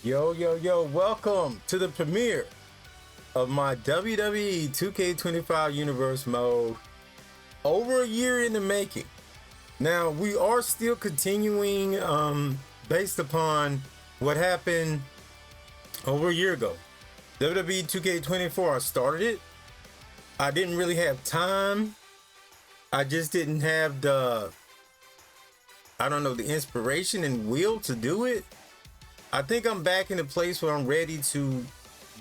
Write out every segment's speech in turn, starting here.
Yo, welcome to the premiere of my WWE 2K25 Universe mode. Over a year in the making. Now, we are still continuing based upon what happened over a year ago. WWE 2K24, I started it. I didn't really have time. I just didn't have the inspiration and will to do it. I think I'm back in a place where I'm ready to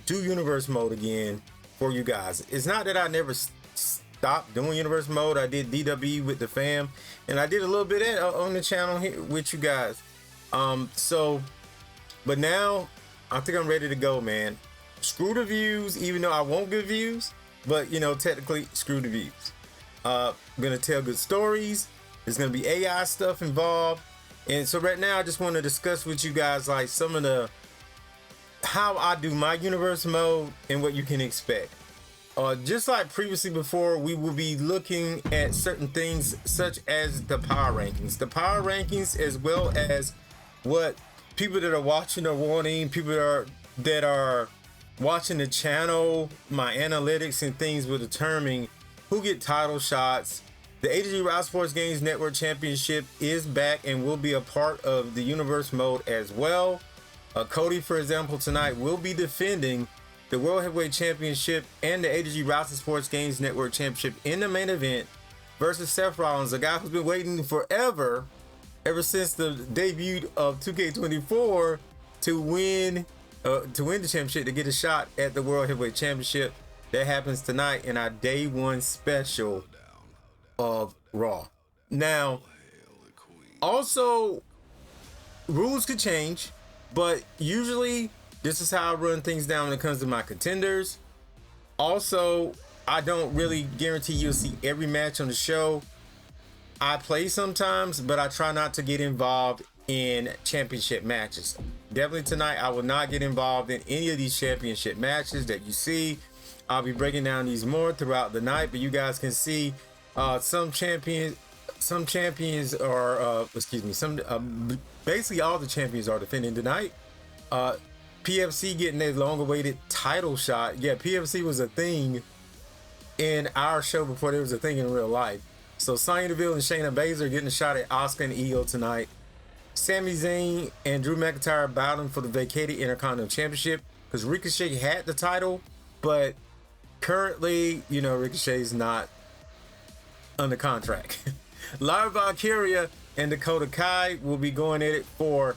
do universe mode again for you guys. It's not that I never stopped doing universe mode. I did DWE with the fam, and I did a little bit on the channel here with you guys. But now I think I'm ready to go, man. Screw the views, even though I won't get views, but technically screw the views. I'm gonna tell good stories. There's gonna be AI stuff involved. And so right now I just want to discuss with you guys like some of how I do my universe mode and what you can expect. Just like previously before, we will be looking at certain things such as the power rankings. The power rankings, as well as what people that are watching are wanting, people that are watching the channel, my analytics and things will determine who get title shots. The ADG Rhodes Sports Games Network Championship is back and will be a part of the universe mode as well. Cody, for example, tonight will be defending the World Heavyweight Championship and the ADG Rhodes Sports Games Network Championship in the main event versus Seth Rollins, a guy who's been waiting forever, ever since the debut of 2K24 to win the championship, to get a shot at the World Heavyweight Championship. That happens tonight in our day one special of Raw. Now, also, rules could change, but usually this is how I run things down when it comes to my contenders. Also, I don't really guarantee you'll see every match on the show. I play sometimes, but I try not to get involved in championship matches. Definitely tonight, I will not get involved in any of these championship matches that you see. I'll be breaking down these more throughout the night, but you guys can see some champions are basically all the champions are defending tonight. PFC getting a long awaited title shot. Yeah, PFC was a thing in our show before there was a thing in real life. So Sonya Deville and Shayna Baszler getting a shot at Asuka and Io tonight. Sami Zayn and Drew McIntyre battling for the vacated Intercontinental Championship, because Ricochet had the title, but currently, Ricochet's not under contract. Lara Valkyria and Dakota Kai will be going at it for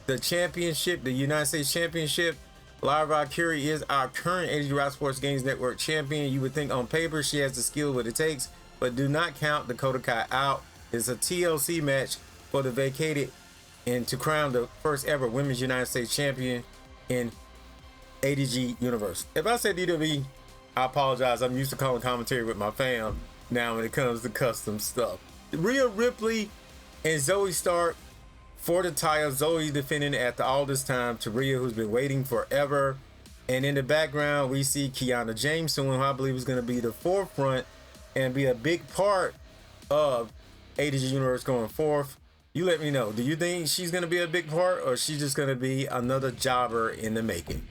the championship, the United States Championship. Lara Valkyria is our current ADG Rhodes Sports Games Network champion. You would think on paper she has the skill what it takes, but do not count Dakota Kai out. It's a TLC match for the vacated and to crown the first ever Women's United States Champion in ADG Universe. If I say DWE, I apologize. I'm used to calling commentary with my fam now when it comes to custom stuff. Rhea, Ripley, and Zoey start for the title. Zoey defending after all this time to Rhea, who's been waiting forever. And in the background, we see Kianna Jameson, who I believe is going to be the forefront and be a big part of ADG Universe going forth. You let me know. Do you think she's going to be a big part, or is she just going to be another jobber in the making?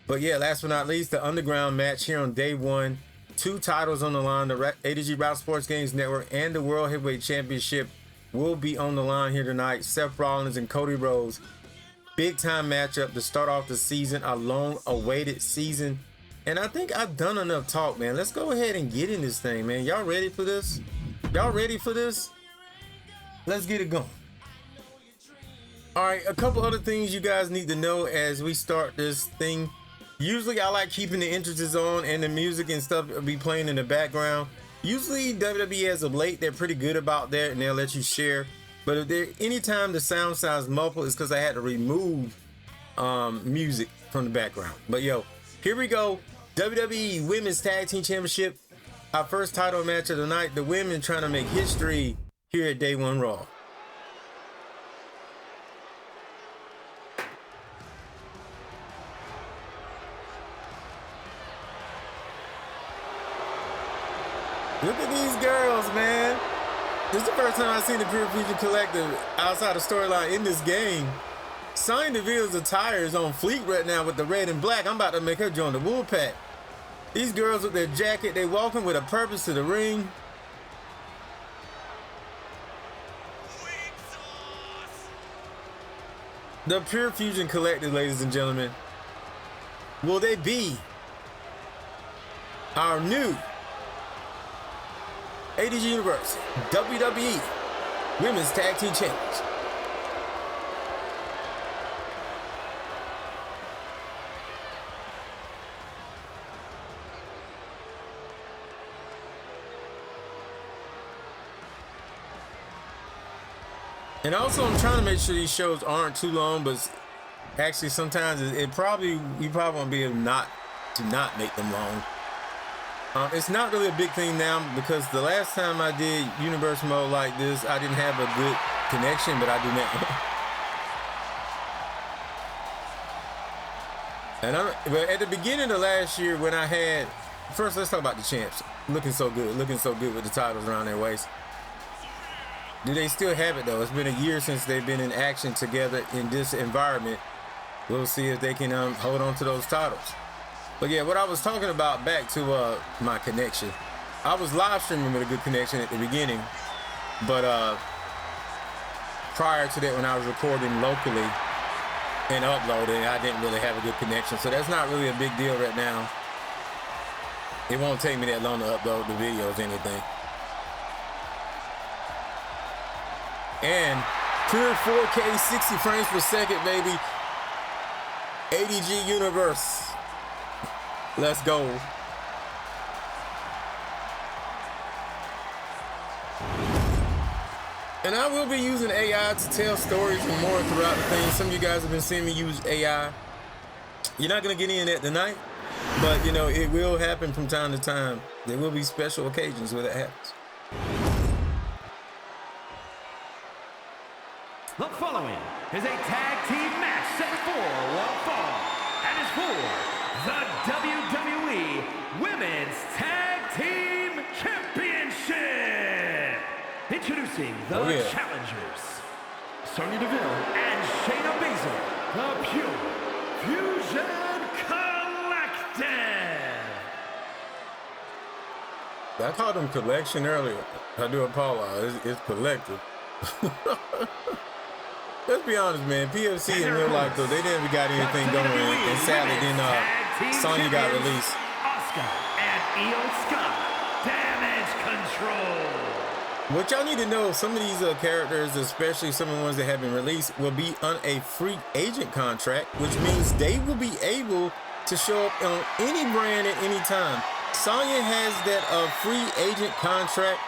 But yeah, last but not least, the underground match here on day one. 2 titles on the line. The ADG Rhodes Sports Games Network and the World Heavyweight Championship will be on the line here tonight. Seth Rollins and Cody Rhodes. Big time matchup to start off the season, a long awaited season. And I think I've done enough talk, man. Let's go ahead and get in this thing, man. Y'all ready for this? Y'all ready for this? Let's get it going. All right, a couple other things you guys need to know as we start this thing. Usually I like keeping the entrances on and the music and stuff will be playing in the background. Usually WWE as of late, they're pretty good about that and they'll let you share. But if there anytime the sound sounds muffled, it's because I had to remove music from the background. But yo, here we go. WWE Women's Tag Team Championship. Our first title match of the night. The women trying to make history here at Day One Raw. Look at these girls, man. This is the first time I've seen the Pure Future Collective outside of storyline in this game. Sonya Deville's attire is on fleek right now with the red and black. I'm about to make her join the Wolfpack. These girls with their jacket, they walking with a purpose to the ring. The Pure Fusion Collective, ladies and gentlemen. Will they be our new ADG Universe WWE Women's Tag Team Champions? And also, I'm trying to make sure these shows aren't too long, but actually sometimes we probably won't be able to not make them long. It's not really a big thing now because the last time I did universe mode like this, I didn't have a good connection, but I do now. But at the beginning of last year when I had, first let's talk about the champs. Looking so good with the titles around their waist. Do they still have it though? It's been a year since they've been in action together in this environment. We'll see if they can hold on to those titles. But yeah, what I was talking about, back to my connection. I was live streaming with a good connection at the beginning, but prior to that, when I was recording locally and uploading, I didn't really have a good connection. So that's not really a big deal right now. It won't take me that long to upload the videos or anything. And pure 4K 60 frames per second, baby. ADG Universe. Let's go. And I will be using AI to tell stories and more throughout the thing. Some of you guys have been seeing me use AI. You're not going to get in that tonight, but you know, it will happen from time to time. There will be special occasions where that happens. The following is a tag team match set for one fall and is for the WWE Women's Tag Team Championship. Introducing the challengers, Sonya Deville and Shayna Baszler, the Pure Fusion Collective. I called them collection earlier. I do apologize. It's collective. Let's be honest, man. PFC in real life, though, they never got anything going. And sadly, then Sonya got released. Asuka and Io Sky, Damage Control. What y'all need to know, some of these characters, especially some of the ones that have been released, will be on a free agent contract, which means they will be able to show up on any brand at any time. Sonya has that free agent contract.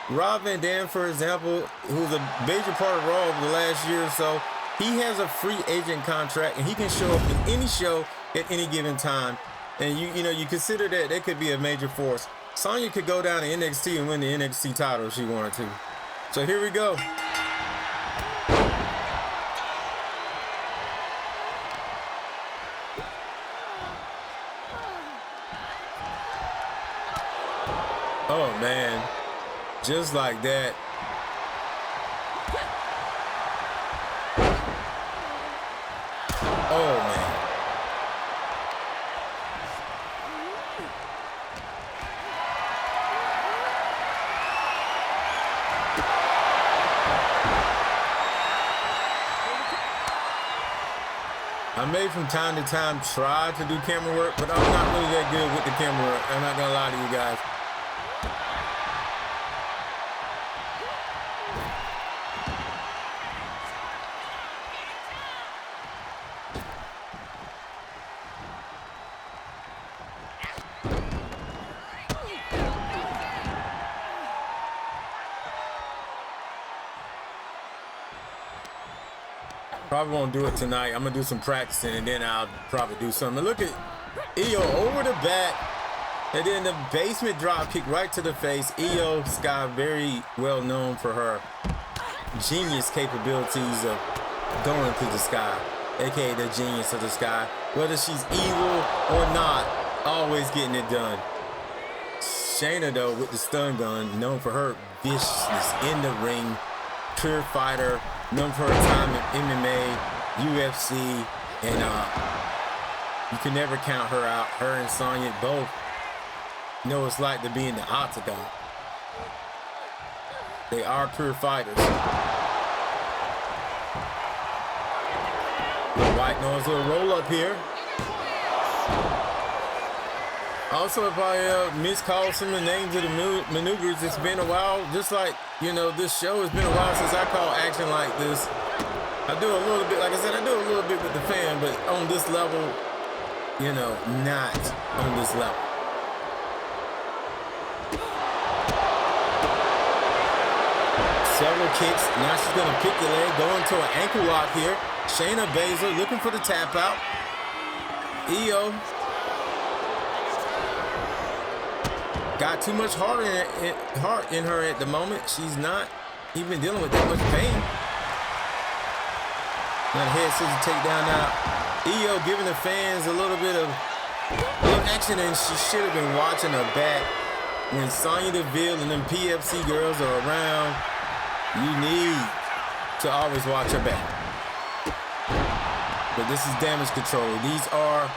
Rob Van Dam, for example, who's a major part of Raw over the last year or so, he has a free agent contract and he can show up in any show at any given time. And you know, you consider that could be a major force. Sonya could go down to NXT and win the NXT title if she wanted to. So here we go. Oh man. Just like that. Oh, man. I may from time to time try to do camera work, but I'm not really that good with the camera work. I'm not gonna lie to you guys. Probably won't do it tonight. I'm gonna do some practicing and then I'll probably do something. Look at Io over the back and then the basement drop kick right to the face. Io Sky, very well known for her genius capabilities of going through the sky, aka the genius of the sky. Whether she's evil or not, always getting it done. Shayna though with the stun gun, known for her viciousness in the ring, pure fighter, known for her time in MMA, UFC, and you can never count her out. Her and Sonya both know what it's like to be in the octagon. They are pure fighters. White noise, little roll up here. Also, if I miscall some of the names of the maneuvers, it's been a while. Just like, you know, this show has been a while since I call action like this. I do a little bit, like I said, I do a little bit with the fan, but on this level, you know, not on this level. Several kicks. Now she's going to pick the leg, go into an ankle lock here. Shayna Baszler looking for the tap out. Io got too much heart in her at the moment. She's not even dealing with that much pain. Now the head scissors takedown now. Io giving the fans a little bit of action, and she should have been watching her back. When Sonya Deville and them PFC girls are around, you need to always watch her back. But this is Damage Control. These are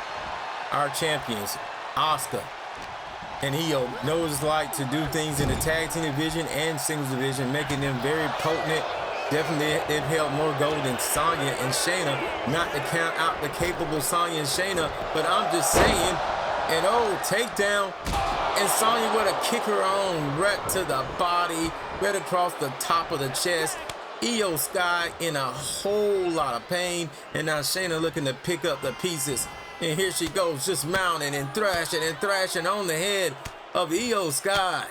our champions, Asuka and Io. Knows what it's like to do things in the tag team division and singles division, making them very potent. Definitely, they've held more gold than Sonya and Shayna. Not to count out the capable Sonya and Shayna, but I'm just saying, an old takedown, and Sonya would have kicked her on right to the body, right across the top of the chest. Io Sky in a whole lot of pain, and now Shayna looking to pick up the pieces. And here she goes, just mounting and thrashing on the head of Io Sky.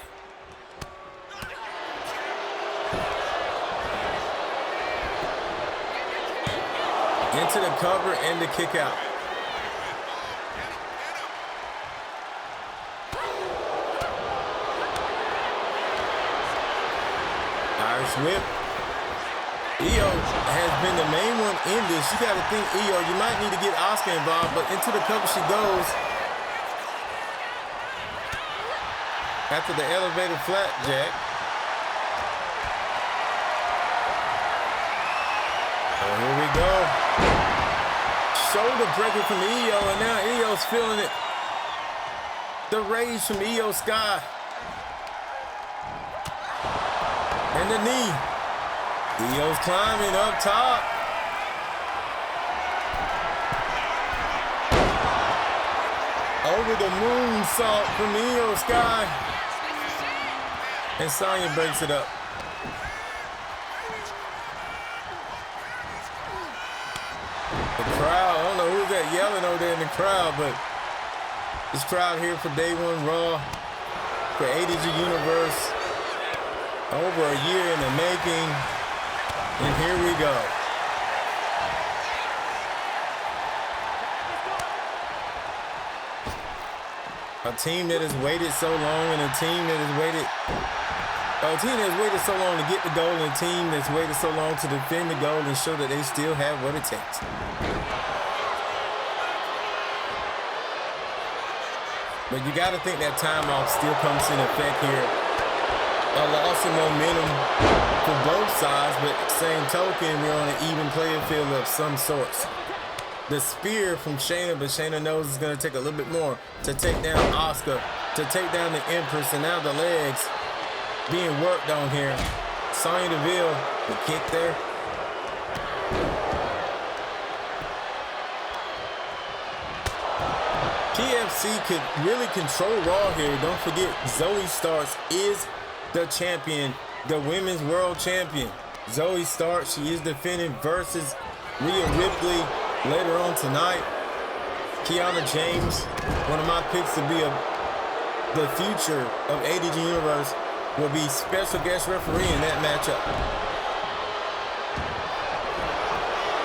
Into the cover and the kick out. Irish whip. Io has been the main one in this. You got to think, Io, you might need to get Asuka involved, but into the cover she goes. After the elevated flapjack. Oh, here we go. Shoulder breaker from Io, and now Io's feeling it. The rage from Io Sky. And the knee. Io's climbing up top. Over the moonsault from Io Sky. And Sonya breaks it up. The crowd, I don't know who's that yelling over there in the crowd, but this crowd here for Day One Raw, for ADG Universe, over a year in the making, and here we go. A team that has waited so long, and a team that has waited so long to get the goal, and a team that's waited so long to defend the goal and show that they still have what it takes. But you got to think that time off still comes in effect here. A loss of momentum for both sides, but same token, we're on an even playing field of some sorts. The spear from Shayna, but Shayna knows it's going to take a little bit more to take down Asuka, to take down the Empress, and now the legs being worked on here. Sonya Deville, the kick there. PFC could really control Raw here. Don't forget, Zoey Starks is the champion, the women's world champion. Zoey Starks, she is defending versus Rhea Ripley later on tonight. Kianna James, one of my picks to be the future of ADG Universe, will be special guest referee in that matchup.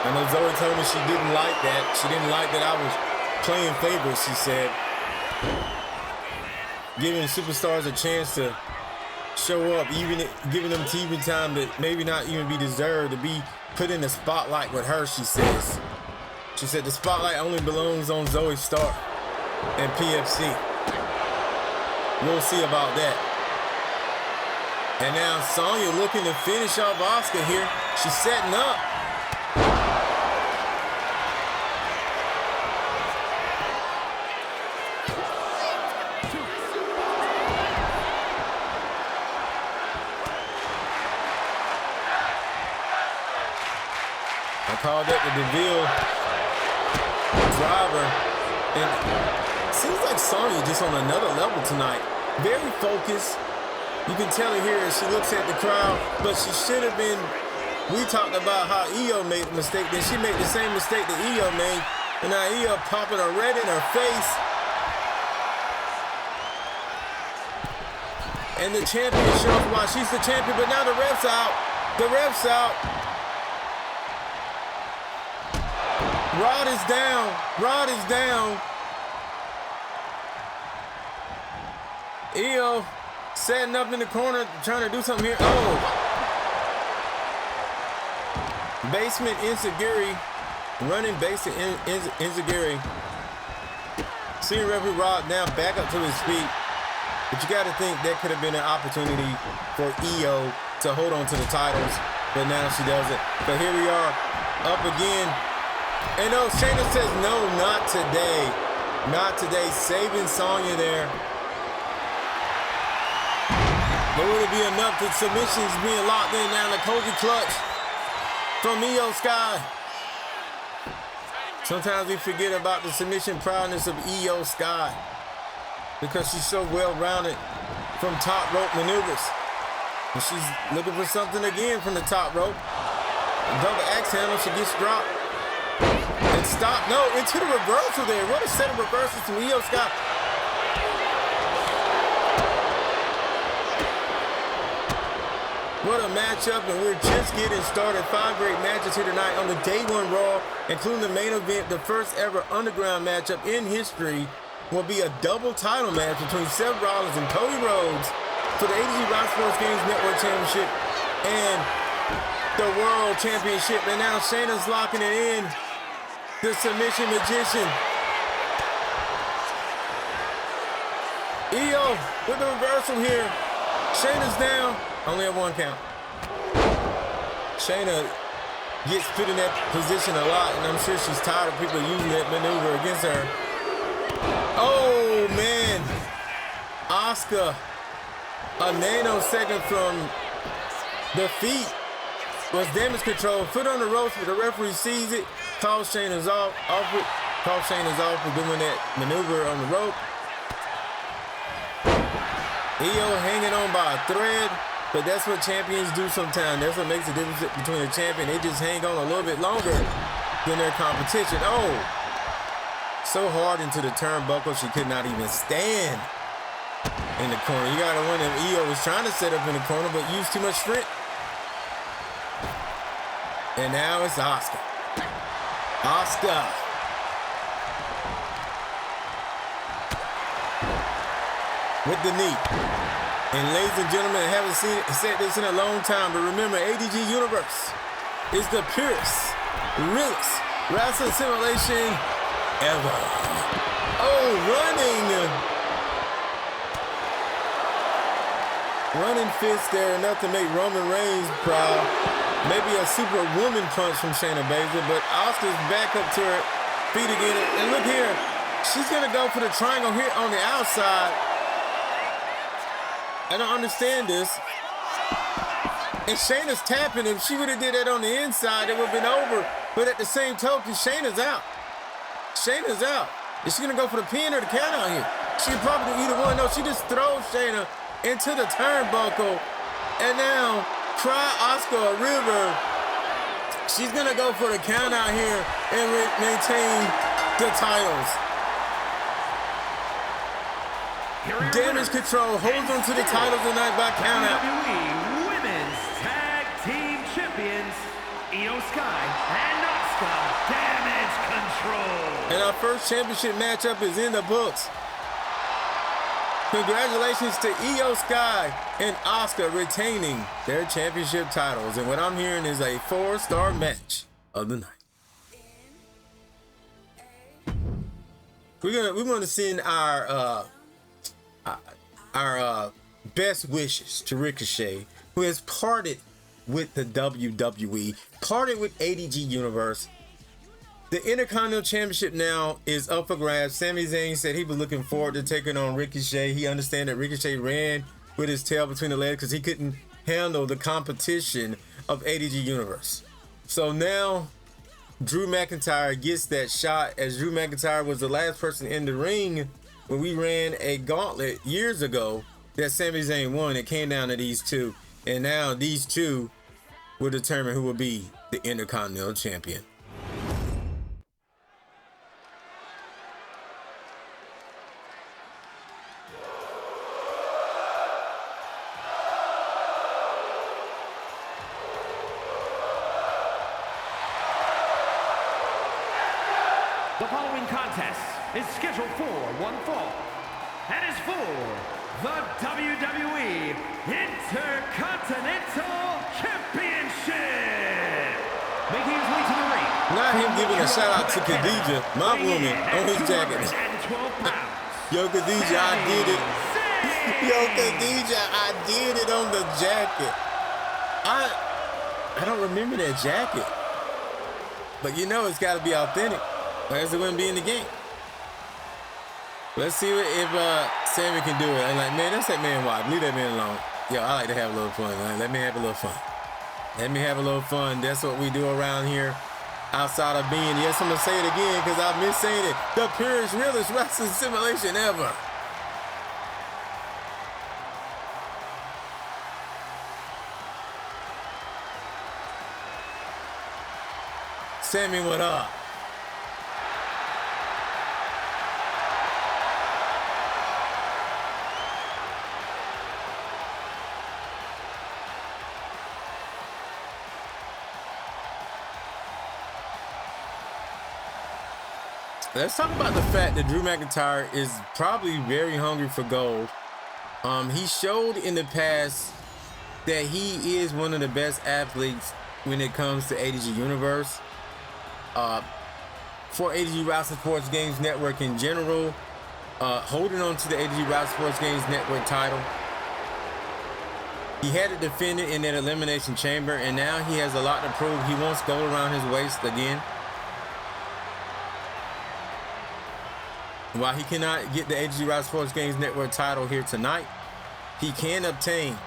I know Zoey told me she didn't like that. She didn't like that I was playing favorites, she said. Giving superstars a chance to show up, even giving them TV time that maybe not even be deserved, to be put in the spotlight with her, she says. She said the spotlight only belongs on Zoey Stark and PFC. We'll see about that. And now Sonya looking to finish off Asuka here. She's setting up. I called that the DeVille driver. And it seems like Sonya just on another level tonight. Very focused. You can tell it here as she looks at the crowd, but she should have been. We talked about how Io made a mistake, then she made the same mistake that Io made, and now Io popping a red in her face. And the champion shows why she's the champion, but now the ref's out. The ref's out. Rod is down. Rod is down. Io setting up in the corner, trying to do something here. Oh. Basement Enziguri. Running basement Enziguri. Senior referee Rod now back up to his feet. But you got to think that could have been an opportunity for Io to hold on to the titles. But now she doesn't. But here we are, up again. And no, Shayna says, no, not today. Not today. Saving Sonya there. But will it be enough? The submissions being locked in now. The Cody clutch from Io Sky. Sometimes we forget about the submission prowess of Io Sky because she's so well-rounded from top rope maneuvers. And she's looking for something again from the top rope. A double axe handle, she gets dropped. And stop. No, into the reversal there. What a set of reversals from Io Sky. What a matchup, and we're just getting started. 5 great matches here tonight on the Day 1 Raw, including the main event. The first ever underground matchup in history will be a double title match between Seth Rollins and Cody Rhodes for the ADG Rock Sports Games Network Championship and the World Championship. And now Shayna's locking it in. The submission magician. Io with the reversal here. Shayna's down. Only at 1 count. Shayna gets put in that position a lot, and I'm sure she's tired of people using that maneuver against her. Oh, man. Asuka, a nanosecond from defeat, was damage control. Foot on the ropes, but the referee sees it. Calls Shayna's off for doing that maneuver on the rope. Io hanging on by a thread. But that's what champions do sometimes. That's what makes the difference between a champion. They just hang on a little bit longer than their competition. Oh, so hard into the turnbuckle, she could not even stand in the corner. You got to wonder if Io was trying to set up in the corner, but used too much strength. And now it's Asuka. Asuka. With the knee. And ladies and gentlemen, I haven't said this in a long time, but remember, ADG Universe is the purest, realest wrestling simulation ever. Oh, running fist there, enough to make Roman Reigns proud. Maybe a superwoman punch from Shayna Baszler, but Asuka's back up to her feet again. And look here, she's gonna go for the triangle here on the outside. I don't understand this. And Shayna's tapping. If she would have did that on the inside, it would have been over. But at the same token, Shayna's out. Shayna's out. Is she going to go for the pin or the count out here? She could probably do either one. No, she just throws Shayna into the turnbuckle. And now, cry Asuka a river. She's going to go for the count out here and maintain the titles. Damage control holds on to the titles tonight by countout. WWE Women's Tag Team Champions, Io Sky and Asuka. Damage control. And our first championship matchup is in the books. Congratulations to Io Sky and Asuka retaining their championship titles. And what I'm hearing is a 4-star match of the night. We're gonna send our best wishes to Ricochet, who has parted with the WWE, parted with ADG Universe. The Intercontinental Championship now is up for grabs. Sami Zayn said he was looking forward to taking on Ricochet. He understands that Ricochet ran with his tail between the legs because he couldn't handle the competition of ADG Universe. So now Drew McIntyre gets that shot, as Drew McIntyre was the last person in the ring when we ran a gauntlet years ago that Sami Zayn won. It came down to these two, and now these two will determine who will be the Intercontinental Champion. The following contest is scheduled for one fall and is for the WWE Intercontinental Championship. Making his way to the ring. Not him giving a shout out to Khadija, my woman, on his jacket. Yo, Khadija, I did it. Yo, Khadija, I did it on the jacket. I don't remember that jacket. But you know it's got to be authentic. Or else it wouldn't be in the game. Let's see if Sami can do it. I'm like, man, that's that man wild. Leave that man alone. Yo, I like to have a little fun. Like, let me have a little fun. Let me have a little fun. That's what we do around here. Outside of being, yes, I'm going to say it again because I've been saying it, the purest, realest wrestling simulation ever. Sami went up. Let's talk about the fact that Drew McIntyre is probably very hungry for gold. He showed in the past that he is one of the best athletes when it comes to ADG Universe. For ADG Wrestling Sports Games Network in general, holding on to the ADG Wrestling Sports Games Network title. He had to defend it in that Elimination Chamber, and now he has a lot to prove. He wants gold around his waist again. While he cannot get the ADG Wrestling Sports Games Network title here tonight, he can obtain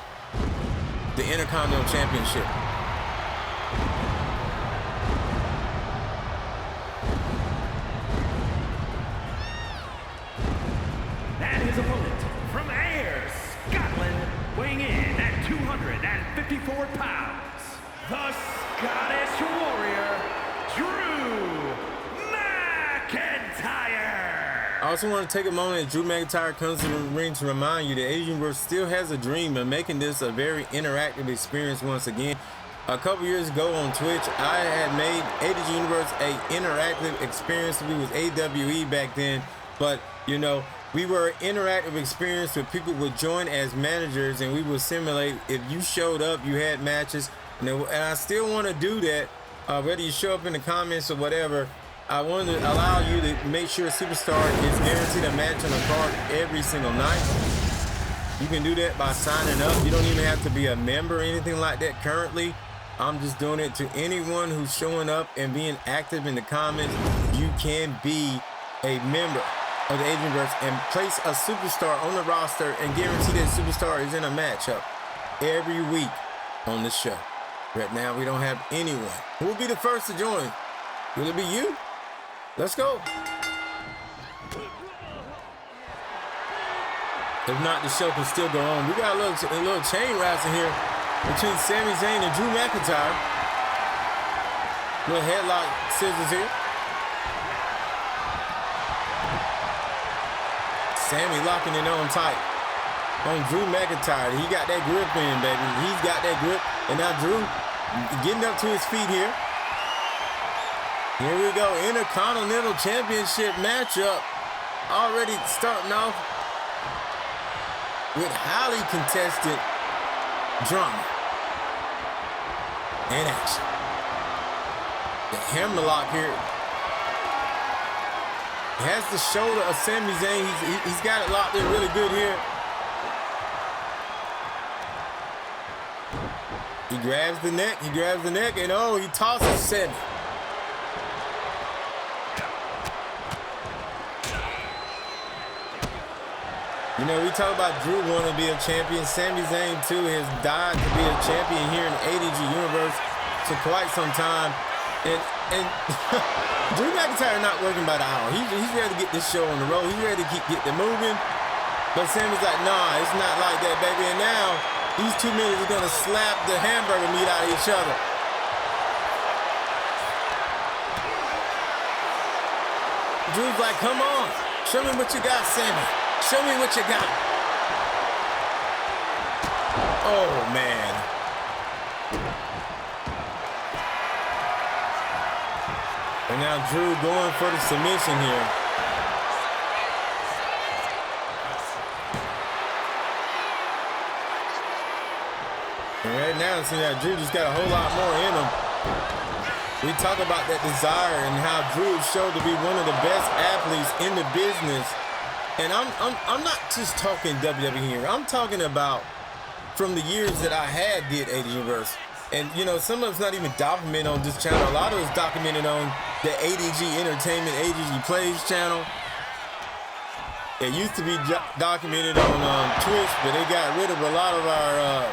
the Intercontinental Championship. And his opponent from Ayr, Scotland, weighing in at 254 pounds, the Scottish Warrior, Drew McIntyre. I also want to take a moment as Drew McIntyre comes to the ring to remind you that ADG Universe still has a dream of making this a very interactive experience once again. A couple years ago on Twitch, I had made ADG Universe a interactive experience. We was AWE back then, but you know, we were an interactive experience where people would join as managers and we would simulate. If you showed up, you had matches, and I still want to do that, whether you show up in the comments or whatever. I want to allow you to make sure a superstar is guaranteed a match on a card every single night. You can do that by signing up. You don't even have to be a member or anything like that currently. I'm just doing it to anyone who's showing up and being active in the comments. You can be a member of the ADG Universe and place a superstar on the roster and guarantee that superstar is in a matchup every week on the show. Right now, we don't have anyone. Who will be the first to join? Will it be you? Let's go. If not, the show can still go on. We got a little chain wrestling here between Sami Zayn and Drew McIntyre. Little headlock scissors here. Sami locking it on tight on Drew McIntyre. He got that grip in, baby. He's got that grip. And now Drew getting up to his feet here. Here we go, Intercontinental Championship matchup. Already starting off with highly contested drama and action. The hammerlock here has the shoulder of Sami Zayn. He's got it locked in really good here. He grabs the neck, and oh, he tosses Sami. You know, we talk about Drew wanting to be a champion. Sami Zayn, too, has died to be a champion here in ADG Universe for quite some time. And And Drew McIntyre not working by the hour. He's ready to get this show on the road. He's ready to get it moving. But Sammy's like, nah, it's not like that, baby. And now these 2 men are gonna slap the hamburger meat out of each other. Drew's like, come on, show me what you got, Sammy. Show me what you got. Oh, man. And now Drew going for the submission here. And right now, it seems like Drew just got a whole lot more in him. We talk about that desire and how Drew showed to be one of the best athletes in the business. And I'm not just talking WWE here. I'm talking about from the years that I had did ADG. And, you know, some of it's not even documented on this channel. A lot of it's documented on the ADG Entertainment, ADG Plays channel. It used to be documented on Twitch, but they got rid of a lot of our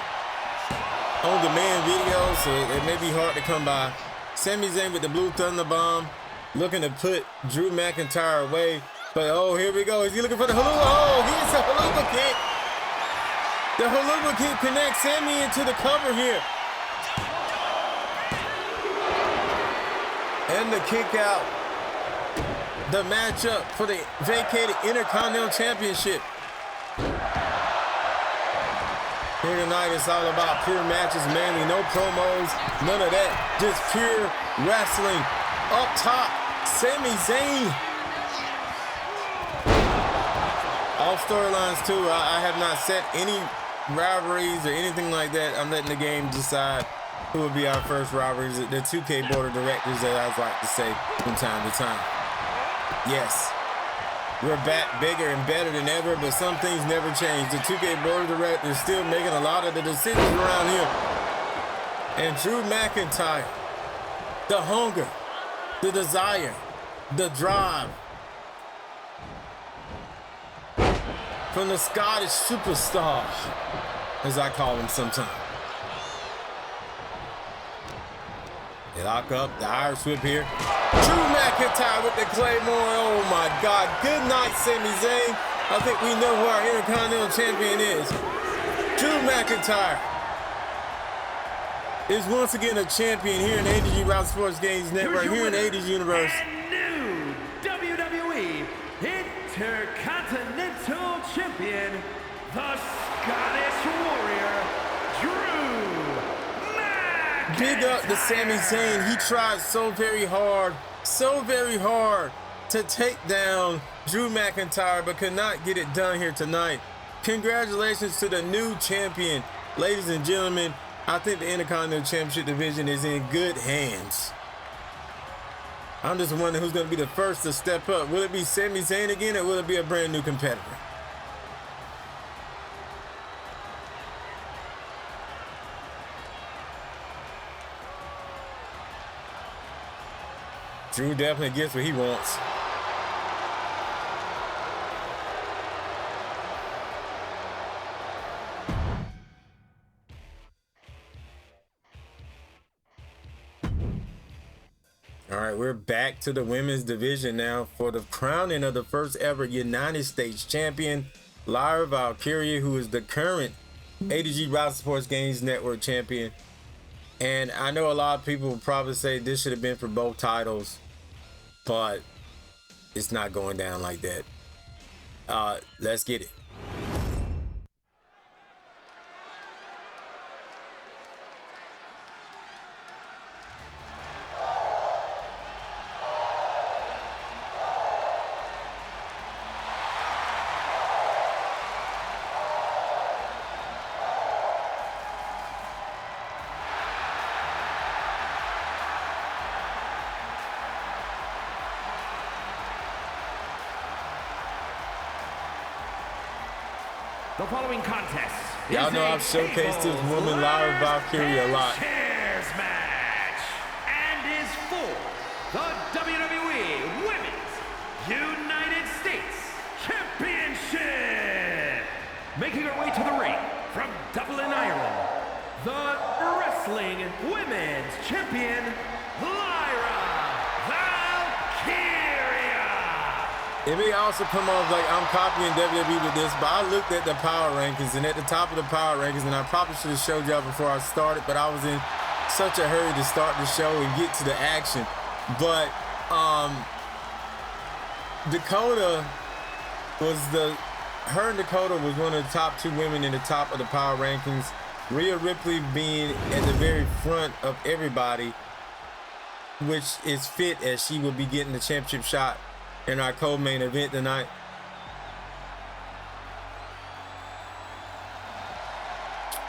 on-demand videos, so it may be hard to come by. Sami Zayn with the Blue Thunder Bomb, looking to put Drew McIntyre away. But, oh, here we go. Is he looking for the haluva? Oh, here's a haluva kick. The haluva kick connects Sami into the cover here. And the kick out. The matchup for the vacated Intercontinental Championship. Here tonight, it's all about pure matches, manly, no promos, none of that. Just pure wrestling. Up top, Sami Zayn. All storylines, too. I have not set any rivalries or anything like that. I'm letting the game decide who will be our first rivalries. The 2K board of directors, as I like to say from time to time. Yes. We're back bigger and better than ever, but some things never change. The 2K board of directors still making a lot of the decisions around here. And Drew McIntyre, the hunger, the desire, the drive from the Scottish superstar, as I call him sometimes. They lock up the Irish whip here. Drew McIntyre with the Claymore. Oh my God. Good night, Sami Zayn. I think we know who our Intercontinental Champion is. Drew McIntyre is once again a champion here in ADG Route Sports Games Network, here in the ADG Universe. And new WWE Intercontinental Champion, the Scottish Warrior, Drew. Big up to Sami Zayn. He tried so very hard to take down Drew McIntyre, but could not get it done here tonight. Congratulations to the new champion. Ladies and gentlemen, I think the Intercontinental Championship division is in good hands. I'm just wondering who's going to be the first to step up. Will it be Sami Zayn again, or will it be a brand new competitor? Drew definitely gets what he wants. All right, we're back to the women's division now for the crowning of the first ever United States champion, Lyra Valkyria, who is the current ADG Route Sports Games Network champion. And I know a lot of people will probably say this should have been for both titles, but it's not going down like that. Let's get it. The following contest. Y'all know I've showcased this woman, Lyra Valkyria, a lot. Chairs match, and is for the WWE Women's United States Championship. Making her way to the ring from Dublin, Ireland, the Wrestling Women's Champion, Lyra It may also come off like I'm copying WWE with this, but I looked at the power rankings, and at the top of the power rankings, and I probably should have showed y'all before I started, but I was in such a hurry to start the show and get to the action. But Dakota was her and Dakota was one of the top 2 women in the top of the power rankings. Rhea Ripley being at the very front of everybody, which is fit as she will be getting the championship shot in our co-main event tonight.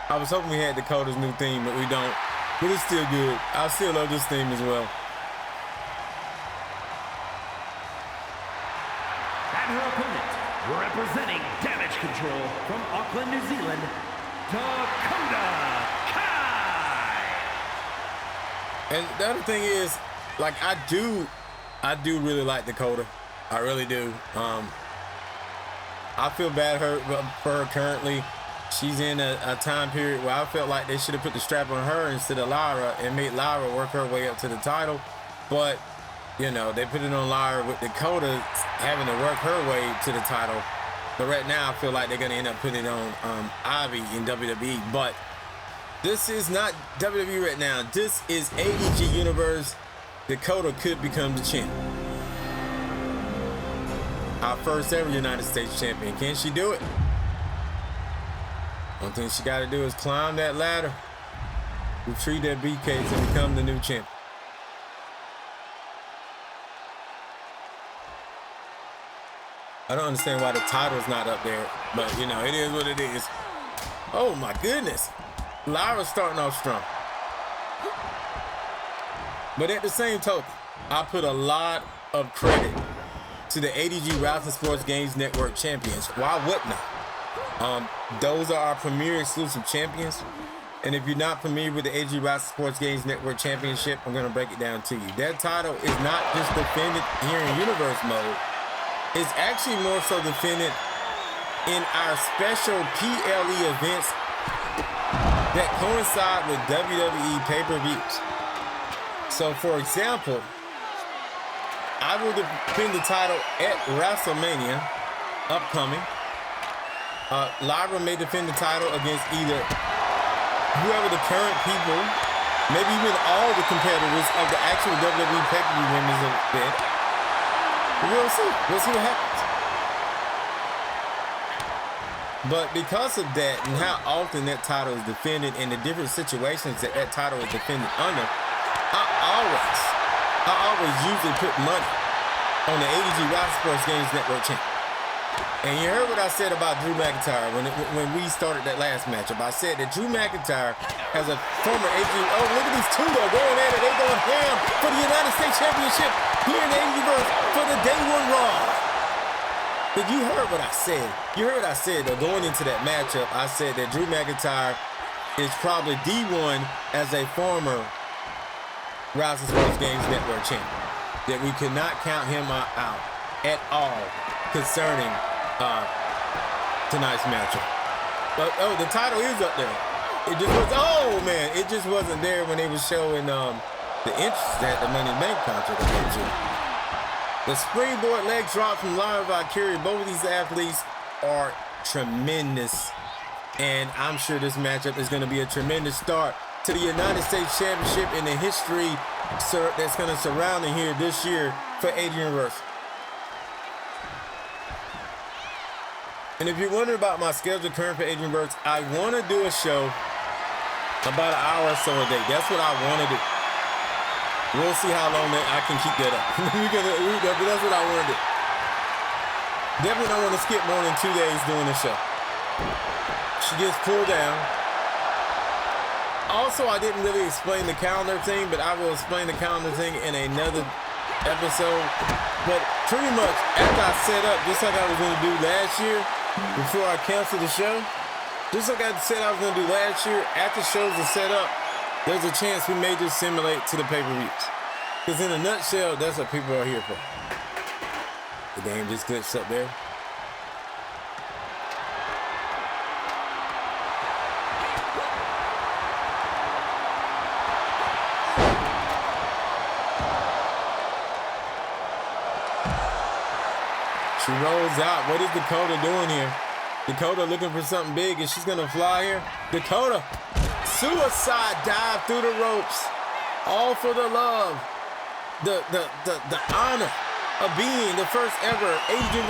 I was hoping we had Dakota's new theme, but we don't. But it's still good. I still love this theme as well. And her opponent, representing Damage Control from Auckland, New Zealand, Dakota Kai. And the other thing is, like, I do really like Dakota. I really do. I feel bad for her currently. She's in a time period where I felt like they should have put the strap on her instead of Lyra and made Lyra work her way up to the title. But, you know, they put it on Lyra with Dakota having to work her way to the title. But right now, I feel like they're going to end up putting it on Ivy in WWE. But this is not WWE right now. This is ADG Universe. Dakota could become the champ. Our first ever United States champion. Can she do it? One thing she got to do is climb that ladder, retrieve that briefcase, and become the new champ. I don't understand why the title's not up there, but you know, it is what it is. Oh my goodness. Lyra's starting off strong. But at the same token, I put a lot of credit to the ADG Wrestling Sports Games Network champions. Why wouldn't I? Those are our premier exclusive champions. And if you're not familiar with the ADG Wrestling Sports Games Network Championship, I'm going to break it down to you. That title is not just defended here in Universe mode. It's actually more so defended in our special PLE events that coincide with WWE pay-per-views. So, for example, I will defend the title at WrestleMania, upcoming. Lyra may defend the title against either whoever the current people, maybe even all the competitors of the actual WWE pay-per-view women's event. We'll see. We'll see what happens. But because of that and how often that title is defended and the different situations that that title is defended under, I always usually put money on the ADG Wrestling Sports Games Network champ. And you heard what I said about Drew McIntyre when we started that last matchup. I said that Drew McIntyre has a former ADG. Oh, look at these two though going at it. They going ham for the United States Championship here in the ADG for the Day 1 Raw. But you heard what I said. You heard what I said though going into that matchup. I said that Drew McIntyre is probably D1 as a former Wrestling Sports Games Network champion. That we cannot count him out at all concerning tonight's matchup. But oh, the title is up there. It just was, oh man, it just wasn't there when they were showing the interest that the Money in the Bank contract was to. The springboard leg drop from Lyra Valkyrie. Both of these athletes are tremendous, and I'm sure this matchup is going to be a tremendous start to the United States Championship in the history that's going to surround it here this year for ADG Universe. And if you're wondering about my schedule current for ADG Universe, I want to do a show about an hour or so a day. That's what I want to do. We'll see how long that I can keep that up. But that's what I want to do. Definitely don't want to skip more than 2 days doing the show. She gets pulled down. Also, I didn't really explain the calendar thing, but I will explain the calendar thing in another episode. But pretty much, after I set up, just like I was going to do last year, before I canceled the show, just like I said I was going to do last year, after shows are set up, there's a chance we may just simulate to the pay-per-views. Because in a nutshell, that's what people are here for. The game just glitched up there. She rolls out. What is Dakota doing here? Dakota looking for something big, and she's gonna fly here. Dakota, suicide dive through the ropes, all for the love, the honor of being the first ever ADG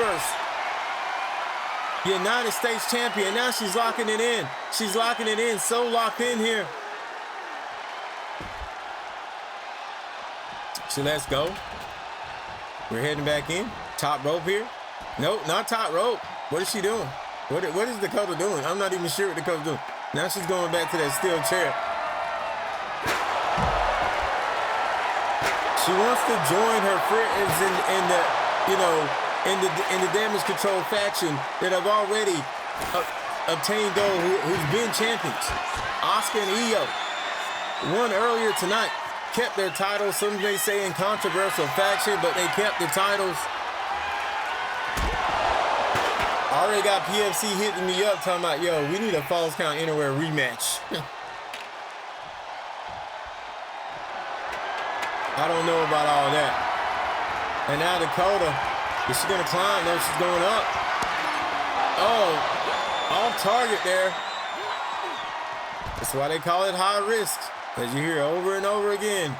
United States champion. Now she's locking it in. She's locking it in. So locked in here. She lets go. We're heading back in. Top rope here. Nope, not top rope. What is she doing? What is Dakota doing? I'm not even sure what Dakota's doing. Now she's going back to that steel chair. She wants to join her friends in the damage control faction that have already obtained gold, who's been champions. Asuka and Io won earlier tonight. Kept their titles. Some may say in controversial faction, but they kept the titles. Already got PFC hitting me up talking about, yo, we need a Falls Count Anywhere rematch. I don't know about all that. And now Dakota, is she gonna climb? No, she's going up. Oh, off target there. That's why they call it high risk, as you hear over and over again.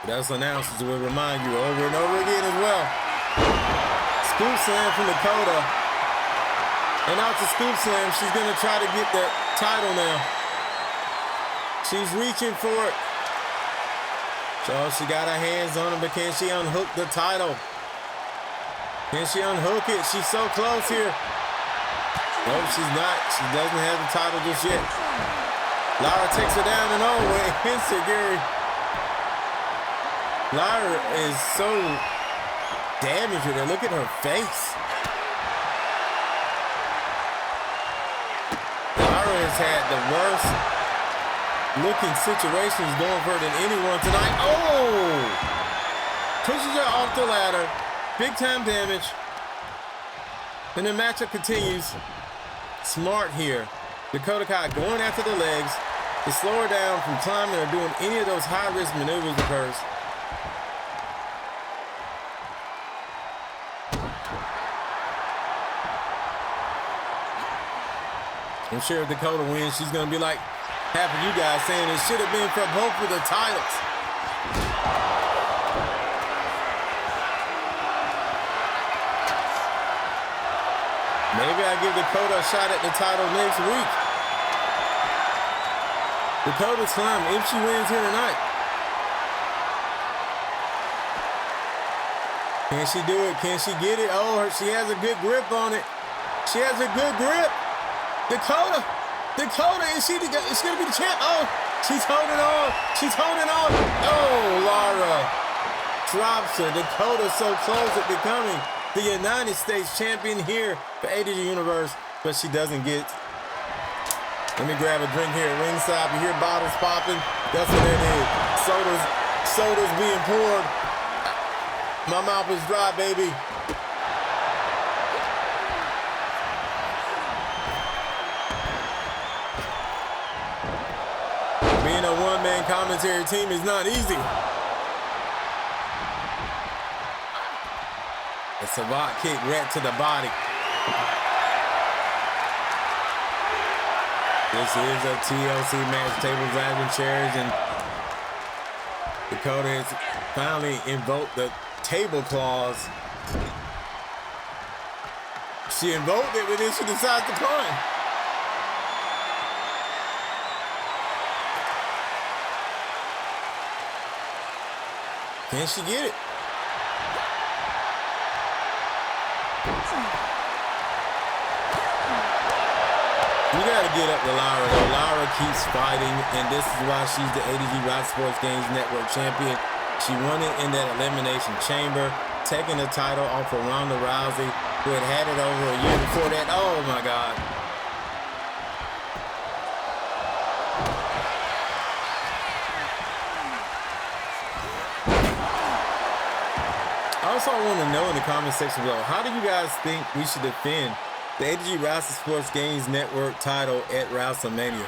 That's announcers will remind you over and over again as well. Scoop slam from Dakota. And out to scoop slam. She's going to try to get the title now. She's reaching for it. So she got her hands on it, but can she unhook the title? Can she unhook it? She's so close here. No, she's not. She doesn't have the title just yet. Lara takes her down and over and hits her, Gary. Lara is so damaged with her. Look at her face. Lara has had the worst looking situations going for her than anyone tonight. Oh! Pushes her off the ladder. Big time damage. And the matchup continues. Smart here. Dakota Kai going after the legs to slow her down from climbing or doing any of those high-risk maneuvers of hers. I'm sure if Dakota wins, she's going to be like half of you guys saying it should have been for both of the titles. Maybe I give Dakota a shot at the title next week. Dakota's climbing if she wins here tonight. Can she do it? Can she get it? Oh, she has a good grip on it. She has a good grip. Dakota, is she going to be the champ? Oh, she's holding on. She's holding on. Oh, Lara drops her. Dakota's so close at becoming the United States champion here for ADG Universe, but she doesn't get. Let me grab a drink here at ringside. You hear bottles popping. That's what that is. Soda's being poured. My mouth is dry, baby. Being a one-man commentary team is not easy. A savant kick right to the body. This is a TLC match, tables, ladders, and chairs, and Dakota has finally invoked the table clause. She invoked it, but then she decides to climb. Can she get it? You gotta get up to Lara though. Lara keeps fighting, and this is why she's the ADG Rock Sports Games Network champion. She won it in that elimination chamber, taking the title off of Ronda Rousey, who had it over a year before that. Oh my God. Also, I want to know in the comment section below, how do you guys think we should defend the ADG Rock Sports Games Network title at WrestleMania?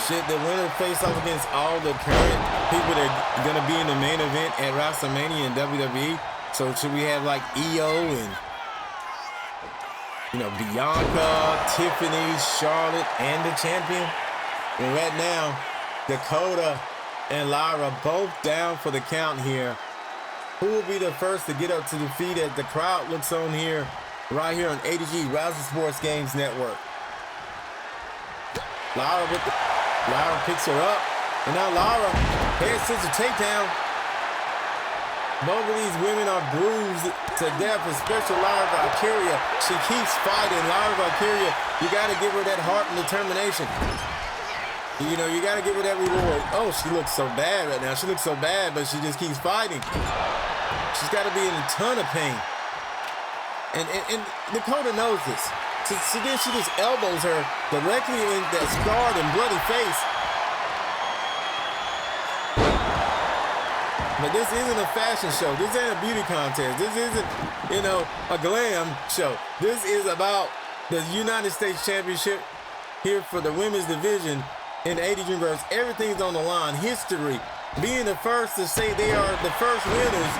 Should the winner face off against all the current people that are going to be in the main event at WrestleMania in WWE So should we have like Io and, you know, Bianca, Tiffany, Charlotte, and the champion? And right now, Dakota and Lyra both down for the count here. Who will be the first to get up to the feet as the crowd looks on here, right here on ADG, Rousey Sports Games Network. Lyra picks her up, and now Lyra heads to the takedown. Both of these women are bruised to death, especially Lyra Valkyria. She keeps fighting. Lyra Valkyria, you got to give her that heart and determination. You know, you got to give her that reward. Oh, she looks so bad right now. She looks so bad, but she just keeps fighting. She's got to be in a ton of pain. And Dakota knows this. So then she just elbows her directly in that scarred and bloody face. But this isn't a fashion show. This ain't a beauty contest. This isn't, you know, a glam show. This is about the United States Championship here for the women's division in ADG Universe. Everything's on the line. History. Being the first to say they are the first winners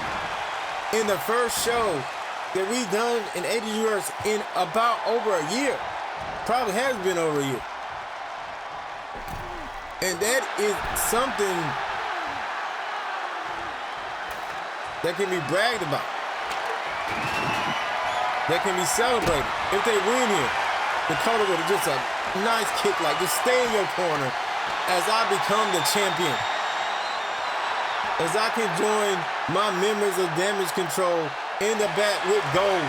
in the first show that we've done in ADG Universe in about over a year. Probably has been over a year. And that is something that can be bragged about. That can be celebrated. If they win here, Dakota with just a nice kick, like just stay in your corner as I become the champion. As I can join my members of Damage Control in the back with gold.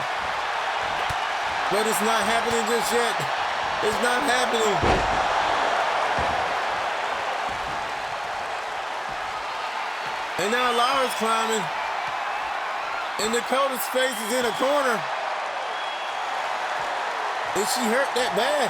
But it's not happening just yet. It's not happening. And now Lyra's climbing. And Dakota's face is in a corner. Is she hurt that bad?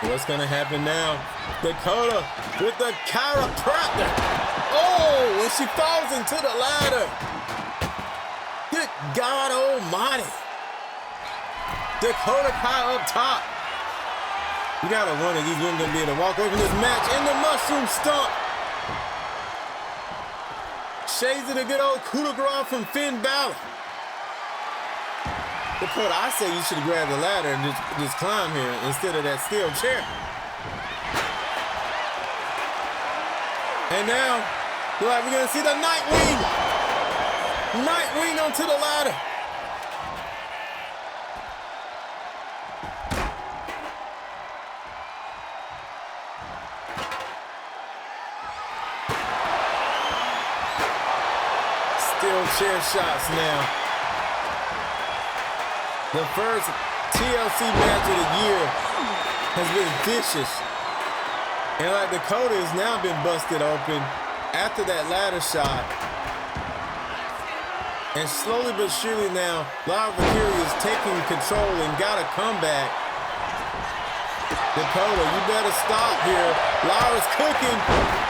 What's gonna happen now? Dakota with the chiropractor. Oh, and she falls into the ladder. Good God Almighty. Dakota Kai up top. You gotta wonder these women gonna be able to walk away from this match in the mushroom stomp. Shades of the good old coup de grace from Finn Balor. Dakota, I say you should have grabbed the ladder and just climb here instead of that steel chair. And now, we're gonna see the Nightwing. Nightwing onto the ladder. Steel chair shots now. The first TLC match of the year has been vicious. And like Dakota has now been busted open after that ladder shot. And slowly but surely now, Lyra Valkyria is taking control and got a comeback. Dakota, you better stop here. Lyra's cooking.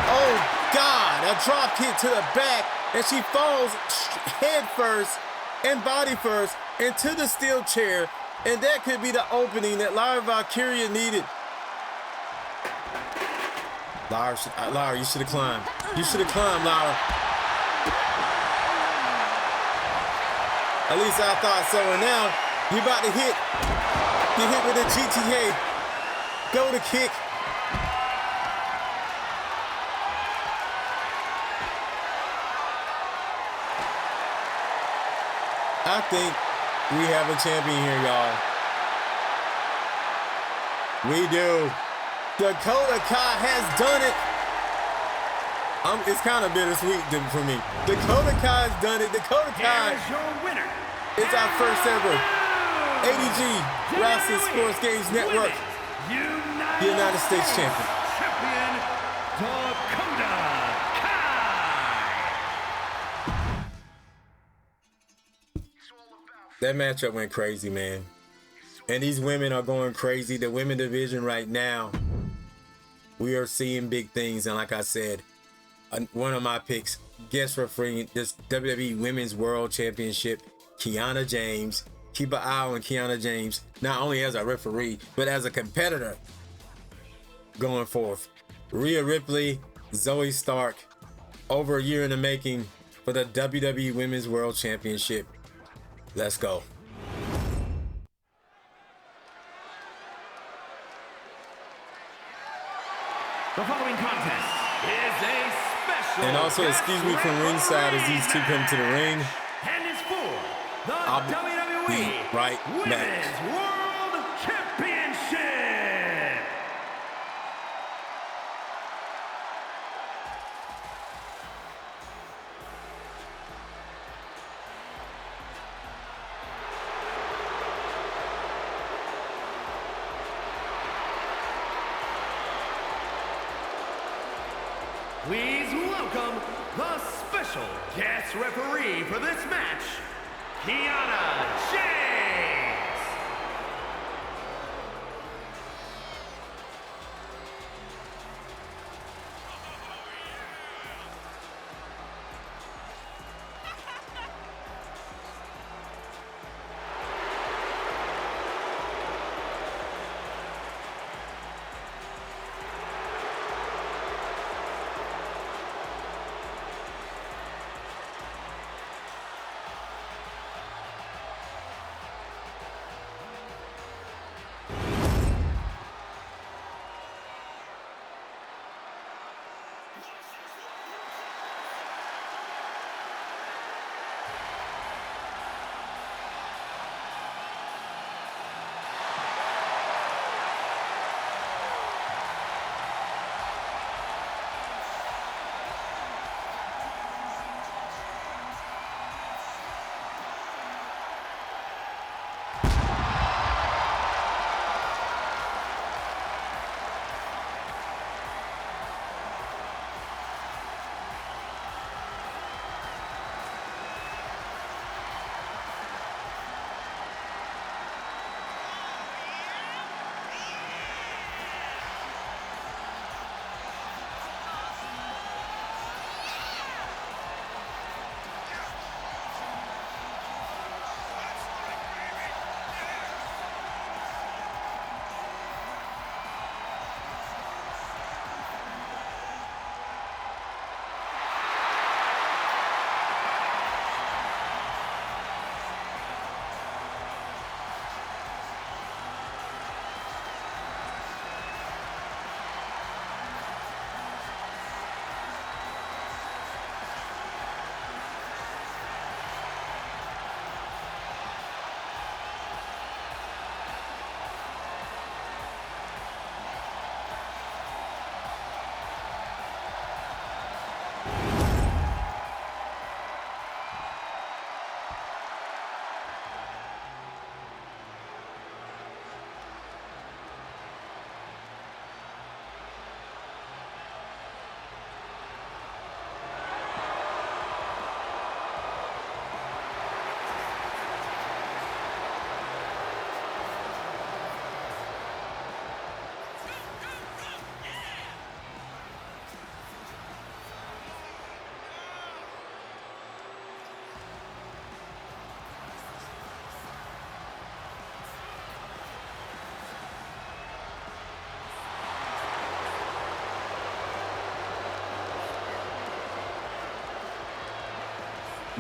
Oh God, a drop kick to the back. And she falls head first and body first into the steel chair, and that could be the opening that Lyra Valkyria needed. Lyra, you should have climbed. You should have climbed, Lyra. At least I thought so. And now you about to hit. You hit with a GTA. Go to kick. I think we have a champion here, y'all. We do. Dakota Kai has done it. It's kind of bittersweet for me. Dakota Kai has done it. Dakota Kai is our first ever ADG Rousey Sports Games Network United States champion. Dakota That matchup went crazy, man. And these women are going crazy. The women division right now, we are seeing big things. And like I said, one of my picks, guest refereeing this WWE Women's World Championship, Kianna James. Keep an eye on Kianna James, not only as a referee, but as a competitor going forth. Rhea Ripley, Zoey Stark, over a year in the making for the WWE Women's World Championship. Let's go. The following contest is a special. And also, excuse me from ringside as these two come to the ring. And it's for the WWE right Women's back. World Championship. Please welcome the special guest referee for this match, Kianna James.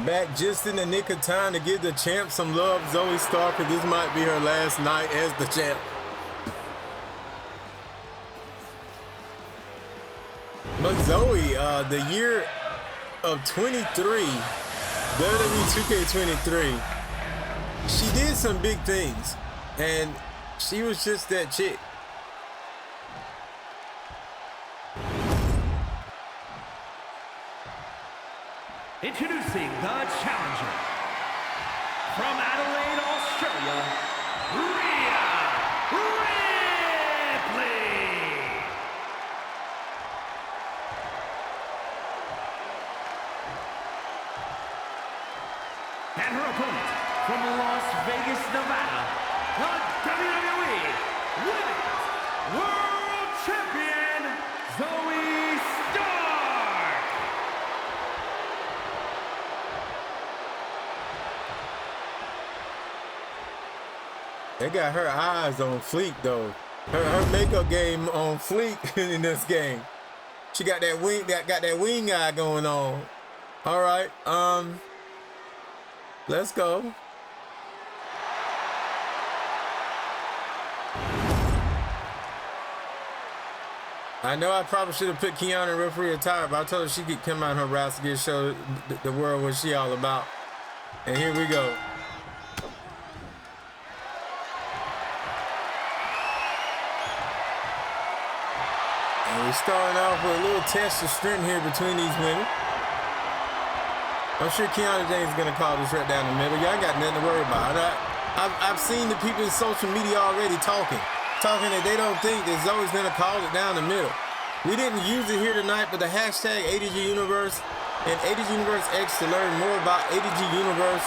Back just in the nick of time to give the champ some love, Zoey Stark, because this might be her last night as the champ. But Zoey, the year of 23, WWE 2K23, she did some big things, and she was just that chick. Introducing the challenger from Adelaide, Australia, Rhea Ripley. And her opponent from Las Vegas, Nevada, the WWE Women's World Champion, Zoey Stark. They got her eyes on fleek though. Her makeup game on fleek in this game. She got that wing eye going on. All right, let's go. I know I probably should have put Kianna in referee attire, but I told her she could come out her routes to show the world what she all about. And here we go. And we're starting off with a little test of strength here between these women. I'm sure Kianna James is going to call this right down the middle. Y'all got nothing to worry about. I've seen the people in social media already talking that they don't think that Zoey's going to call it down the middle. We didn't use it here tonight, but the hashtag ADG Universe and ADG Universe X to learn more about ADG Universe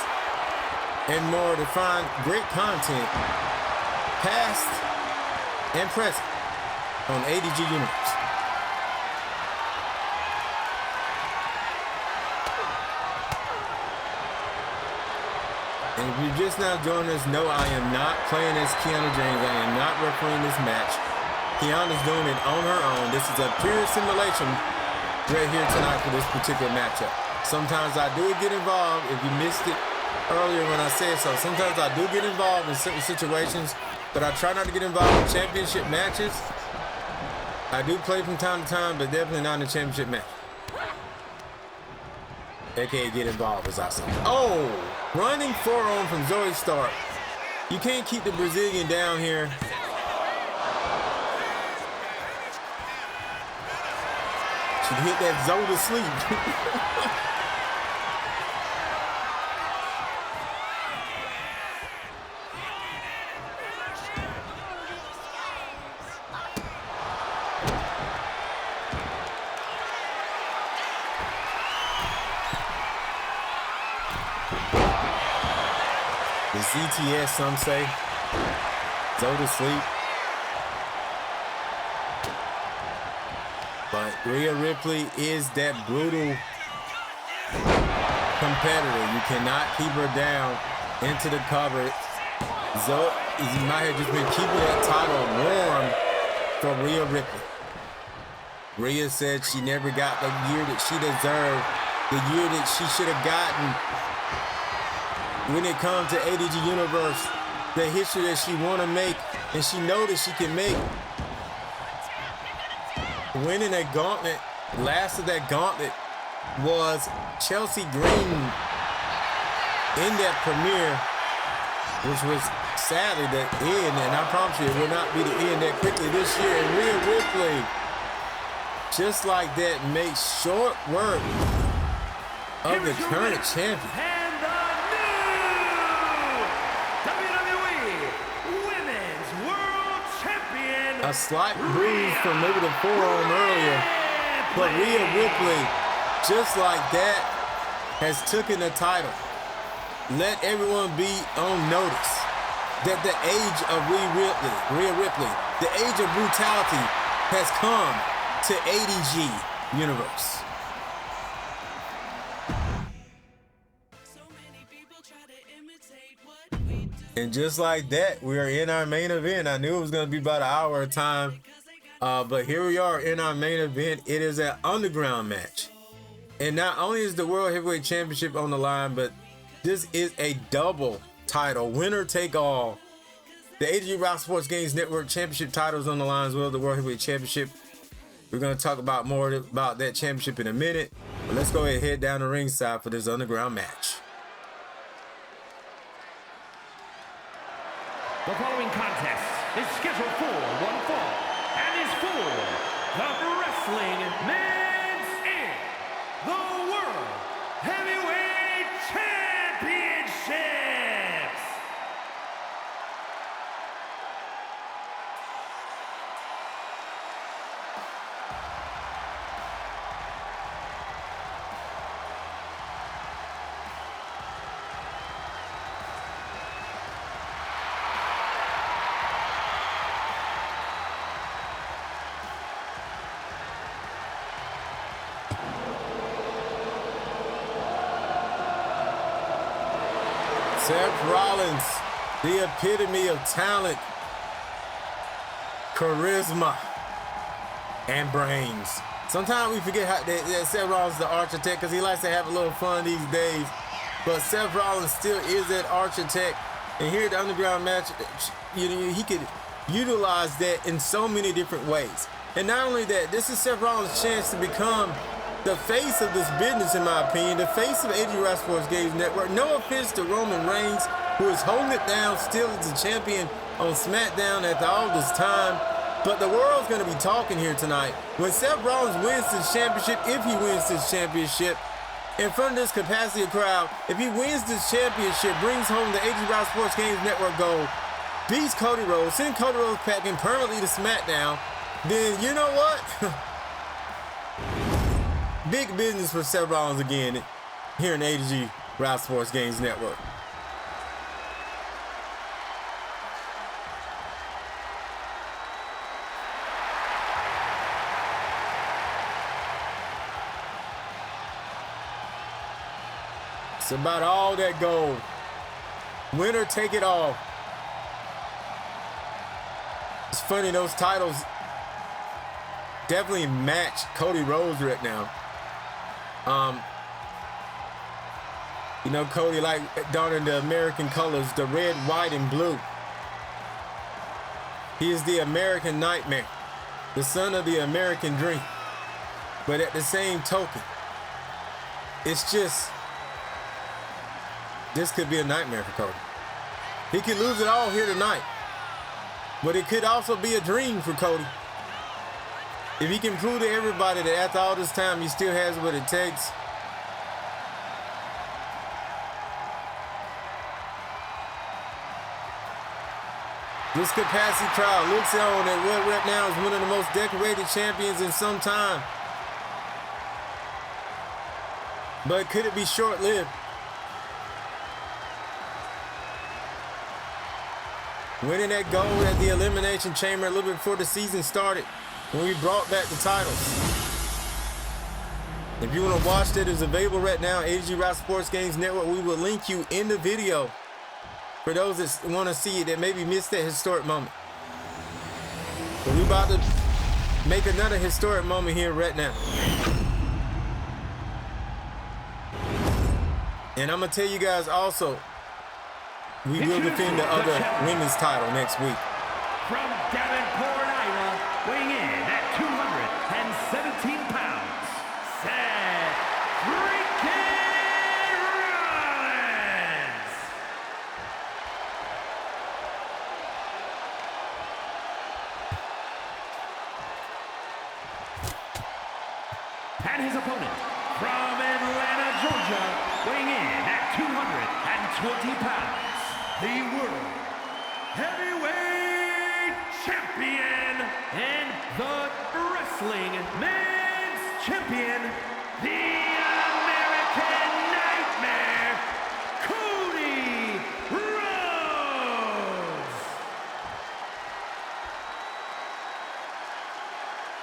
and more to find great content, past and present, on ADG Universe. And if you're just now joining us, no, I am not playing as Kianna James. I am not refereeing this match. Kianna's doing it on her own. This is a pure simulation right here tonight for this particular matchup. Sometimes I do get involved, if you missed it earlier when I said so. Sometimes I do get involved in certain situations, but I try not to get involved in championship matches. I do play from time to time, but definitely not in a championship match. AKA get involved, as I say. Oh, running forearm from Zoey Stark. You can't keep the Brazilian down here. She hit that Zoey to sleep. The CTS, some say. Zoey to sleep. But Rhea Ripley is that brutal competitor. You cannot keep her down into the cover. Zoey might have just been keeping that title warm for Rhea Ripley. Rhea said she never got the year that she deserved, the year that she should have gotten when it comes to ADG Universe, the history that she want to make, and she know that she can make. Winning a gauntlet, last of that gauntlet was Chelsea Green in that premiere, which was sadly the end, and I promise you it will not be the end that quickly this year. And Rhea Ripley, just like that, makes short work of the current champion. And the new WWE Women's World Champion. A slight bruise from maybe the forearm earlier, but Rhea Ripley, just like that, has taken the title. Let everyone be on notice that the age of Rhea Ripley, the age of brutality has come to ADG Universe. And just like that, we are in our main event. I knew it was going to be about an hour of time, but here we are in our main event. It is an underground match. And not only is the World Heavyweight Championship on the line, but this is a double title, winner take all. The ADG Rock Sports Games Network Championship titles on the line as well, the World Heavyweight Championship. We're going to talk about more about that championship in a minute. But let's go ahead and head down the ringside for this underground match. The following contest is scheduled for one fall and is for the Wrestling Men's Inc. The World Heavyweight Championships. Seth Rollins The epitome of talent, charisma, and brains. Sometimes we forget that Seth Rollins is the architect because he likes to have a little fun these days. But Seth Rollins still is that architect. And here at the Underground match, he could utilize that in so many different ways. And not only that, this is Seth Rollins' chance to become the face of this business, in my opinion, the face of ADG Sports Games Network. No offense to Roman Reigns, who is holding it down still as a champion on SmackDown after all this time. But the world's going to be talking here tonight. When Seth Rollins wins this championship, if he wins this championship, in front of this capacity crowd, if he wins this championship, brings home the ADG Sports Games Network gold, beats Cody Rhodes, send Cody Rhodes packing permanently to SmackDown, then you know what? Big business for Seth Rollins again here in ADG Sports Games Network. It's about all that gold. Winner take it all. It's funny, those titles definitely match Cody Rhodes right now. You know, Cody like donning the American colors, the red, white, and blue. He is the American nightmare, the son of the American dream. But at the same token, it's just, this could be a nightmare for Cody. He could lose it all here tonight, but it could also be a dream for Cody. If he can prove to everybody that after all this time, he still has what it takes. This capacity crowd looks on at what right now is one of the most decorated champions in some time. But could it be short-lived? Winning that gold at the Elimination Chamber a little bit before the season started, when we brought back the titles. If you want to watch that, it's available right now, ADG Sports Games Network. We will link you in the video for those that want to see it, that maybe missed that historic moment. But we're about to make another historic moment here right now. And I'm going to tell you guys also, we will defend the other women's title next week. From Davenport, Iowa, weighing in at 217 pounds, Seth freaking Rollins. And his opponent, from Atlanta, Georgia, weighing in at 220 pounds. The World Heavyweight Champion and the Wrestling Men's Champion, the American Nightmare, Cody Rhodes.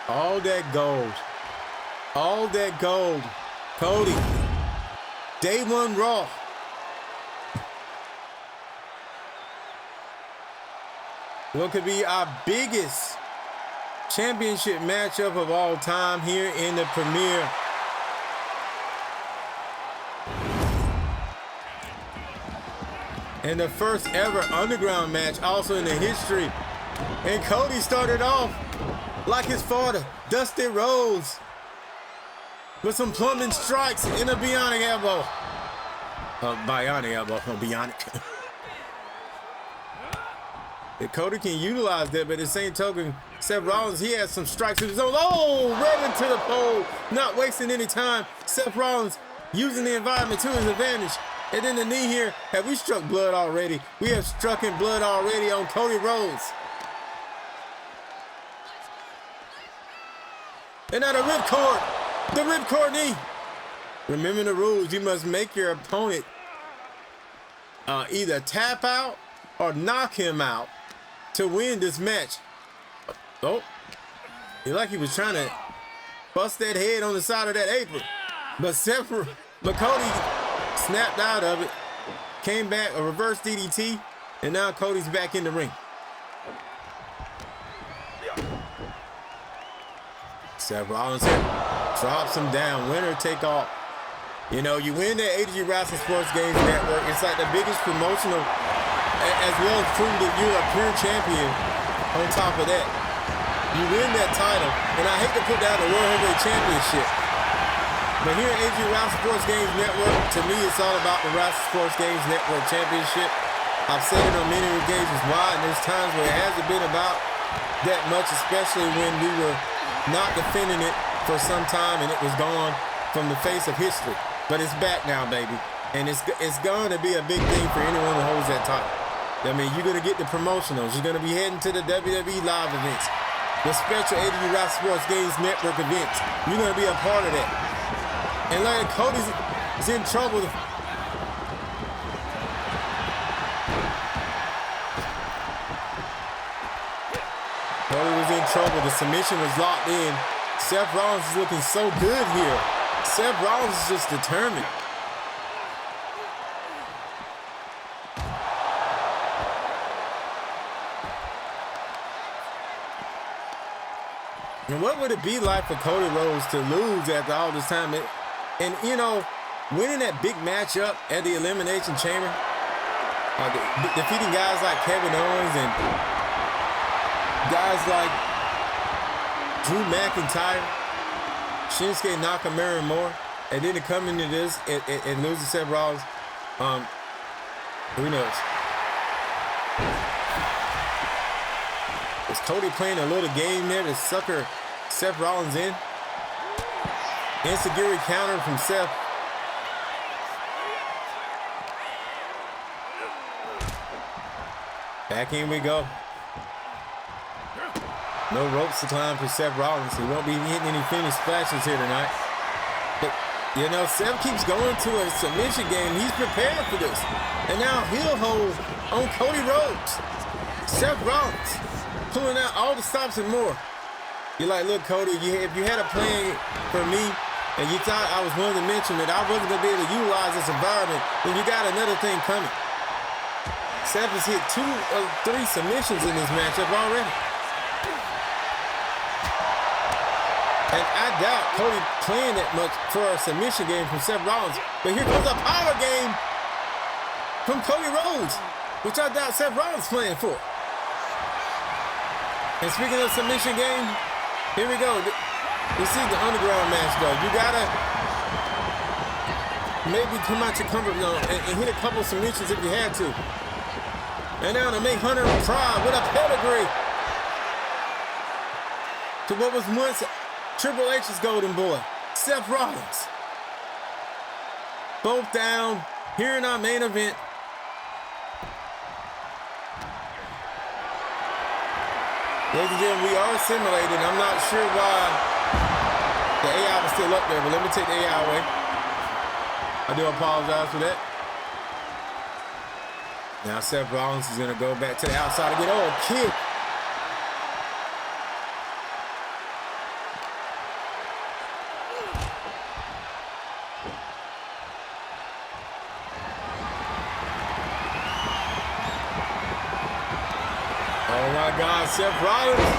All that gold. All that gold. Cody. Day one Raw. What could be our biggest championship matchup of all time here in the premiere. And the first ever underground match also in the history. And Cody started off like his father, Dusty Rhodes, with some plumbing strikes and a bionic elbow. Bionic elbow, bionic. And Cody can utilize that, but at the same token, Seth Rollins, he has some strikes of his own. Oh, right into the pole, not wasting any time. Seth Rollins using the environment to his advantage. And then the knee here, have we struck blood already? We have struck in blood already on Cody Rhodes. And now the ripcord knee. Remember the rules, you must make your opponent either tap out or knock him out to win this match. Oh, like he was trying to bust that head on the side of that apron. But Cody snapped out of it, came back, a reverse DDT, And now Cody's back in the ring. Seth Rollins here, drops him down, winner take all. You know, you win the ADG Wrestling Sports Games Network. It's like the biggest promotional, as well as proving that you're a pure champion on top of that. You win that title, and I hate to put down the World Heavyweight Championship, but here at ADG Wrestling Sports Games Network, to me, it's all about the Wrestling Sports Games Network Championship. I've said it on many occasions why, and there's times where it hasn't been about that much, especially when we were not defending it for some time and it was gone from the face of history. But it's back now, baby. And it's going to be a big thing for anyone who holds that title. I mean, you're going to get the promotionals. You're going to be heading to the WWE live events, the special ADG Wrestling Sports Games Network events. You're going to be a part of that. And like Cody's is in trouble. Cody was in trouble. The submission was locked in. Seth Rollins is looking so good here. Seth Rollins is just determined. And what would it be like for Cody Rhodes to lose after all this time? And you know, winning that big matchup at the Elimination Chamber, defeating guys like Kevin Owens and guys like Drew McIntyre, Shinsuke Nakamura and more, and then to come into this and lose to Seth Rollins, who knows? Is Cody playing a little game there to sucker Seth Rollins in? Insecurity counter from Seth. Back in we go. No ropes to climb for Seth Rollins. He won't be hitting any finish splashes here tonight. But, you know, Seth keeps going to a submission game. He's prepared for this. And now heel hold on Cody Rhodes. Seth Rollins pulling out all the stops and more. You're like, look, Cody, if you had a plan for me and you thought I was willing to mention that I wasn't going to be able to utilize this environment, then you got another thing coming. Seth has hit 2 of 3 submissions in this matchup already. And I doubt Cody playing that much for a submission game from Seth Rollins. But here comes a power game from Cody Rhodes, which I doubt Seth Rollins playing for. And speaking of submission game, here we go. This is the underground match, though. You gotta maybe come out your comfort zone and hit a couple submissions if you had to. And now to make Hunter proud with a pedigree to what was once Triple H's golden boy, Seth Rollins. Both down here in our main event. Ladies and gentlemen, we are simulating. I'm not sure why the AI was still up there, but let me take the AI away. I do apologize for that. Now Seth Rollins is going to go back to the outside again. Oh, a kick. Oh my God, Seth Rollins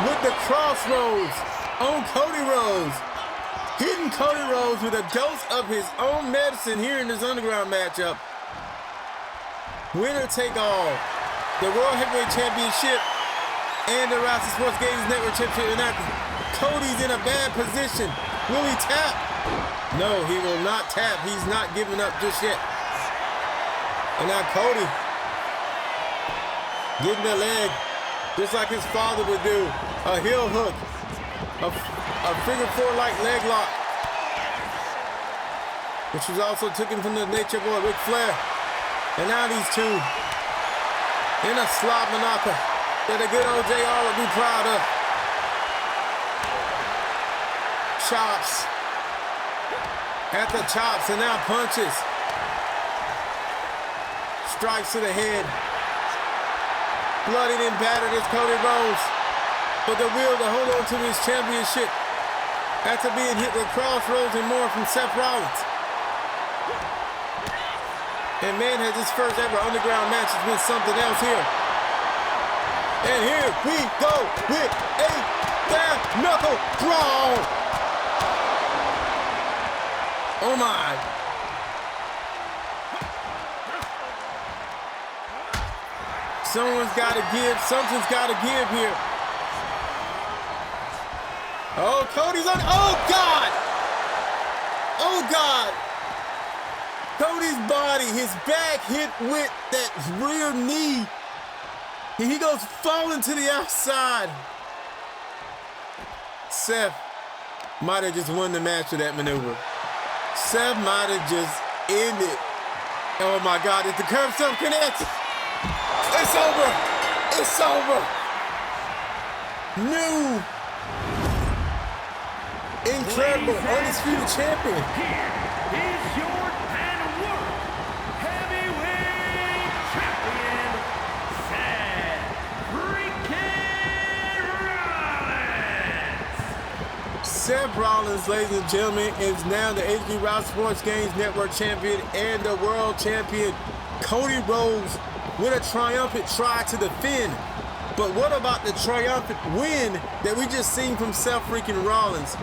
with the crossroads on Cody Rhodes. Hitting Cody Rhodes with a dose of his own medicine here in this underground matchup. Winner take all. The World Heavyweight Championship and the Wrestling Sports Games Network Championship. And now Cody's in a bad position. Will he tap? No, he will not tap. He's not giving up just yet. And now Cody getting the leg, just like his father would do. A heel hook, a figure 4-like leg lock, which was also taken from the Nature Boy, Ric Flair. And now these two in a slop manaka that a good old JR would be proud of. Chops at the chops, and now punches. Strikes to the head. Bloodied and battered is Cody Rhodes, but the will to hold on to his championship after being hit with crossroads and more from Seth Rollins. And man, has his first ever underground match has been something else here. And here we go with a bare knuckle brawl. Oh my. Someone's got to give. Something's got to give here. Oh, Cody's on. Oh, God. Oh, God. Cody's body, his back hit with that rear knee. And he goes falling to the outside. Seth might have just won the match with that maneuver. Seth might have just ended. Oh my God, if the curb stomp connects, it's over. It's over. New, incredible, undisputed champion. Here is your World Heavyweight Champion, Seth freaking Rollins. Seth Rollins, ladies and gentlemen, is now the ADG Route Sports Games Network champion and the world champion. Cody Rhodes with a triumphant try to defend. But what about the triumphant win that we just seen from Seth freaking Rollins?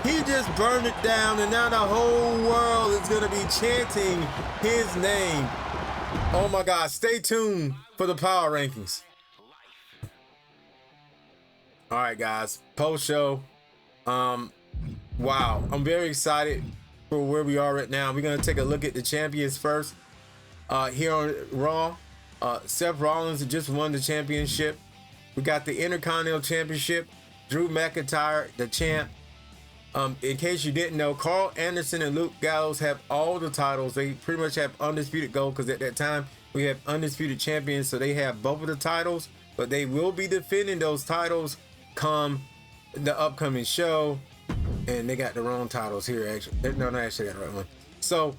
He just burned it down, and now the whole world is going to be chanting his name. Oh my God, stay tuned for the power rankings. All right, guys, post-show. Wow, I'm very excited for where we are right now. We're going to take a look at the champions first. Here on Raw, Seth Rollins just won the championship. We got the Intercontinental Championship. Drew McIntyre, the champ. In case you didn't know, Carl Anderson and Luke Gallows have all the titles. They pretty much have undisputed gold because at that time we have undisputed champions, so they have both of the titles. But they will be defending those titles come the upcoming show. And they got the wrong titles here, actually. No, actually got the right one. So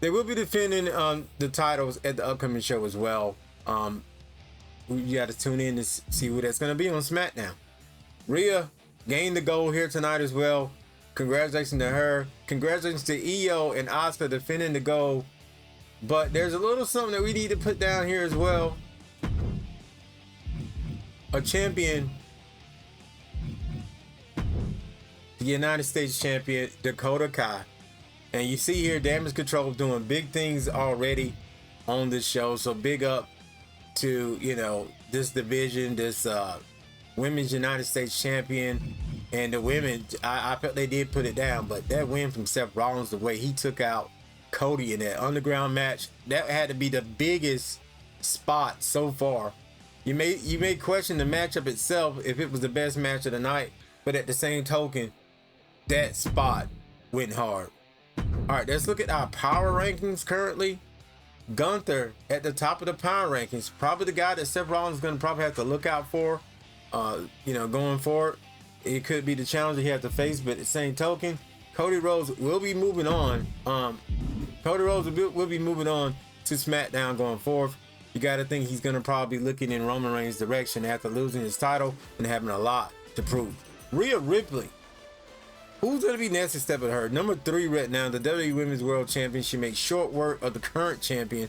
they will be defending the titles at the upcoming show as well. You got to tune in to see who that's going to be on SmackDown. Rhea gained the gold here tonight as well. Congratulations to her. Congratulations to Io and Asuka defending the gold. But there's a little something that we need to put down here as well. A champion, the United States champion, Dakota Kai. And you see here, Damage Control doing big things already on this show. So big up to, you know, this division, this Women's United States champion. And the women, I felt they did put it down, but that win from Seth Rollins, the way he took out Cody in that underground match, that had to be the biggest spot so far. You may question the matchup itself if it was the best match of the night, but at the same token, that spot went hard. All right, let's look at our power rankings currently. Gunther at the top of the power rankings, probably the guy that Seth Rollins is going to probably have to look out for, going forward. It could be the challenge he has to face, but at the same token, Cody Rhodes will be moving on. Cody Rhodes will be moving on to SmackDown going forth. You got to think he's going to probably be looking in Roman Reigns' direction after losing his title and having a lot to prove. Rhea Ripley. Who's going to be next to step at her? Number 3 right now, the WWE Women's World Champion. She makes short work of the current champion.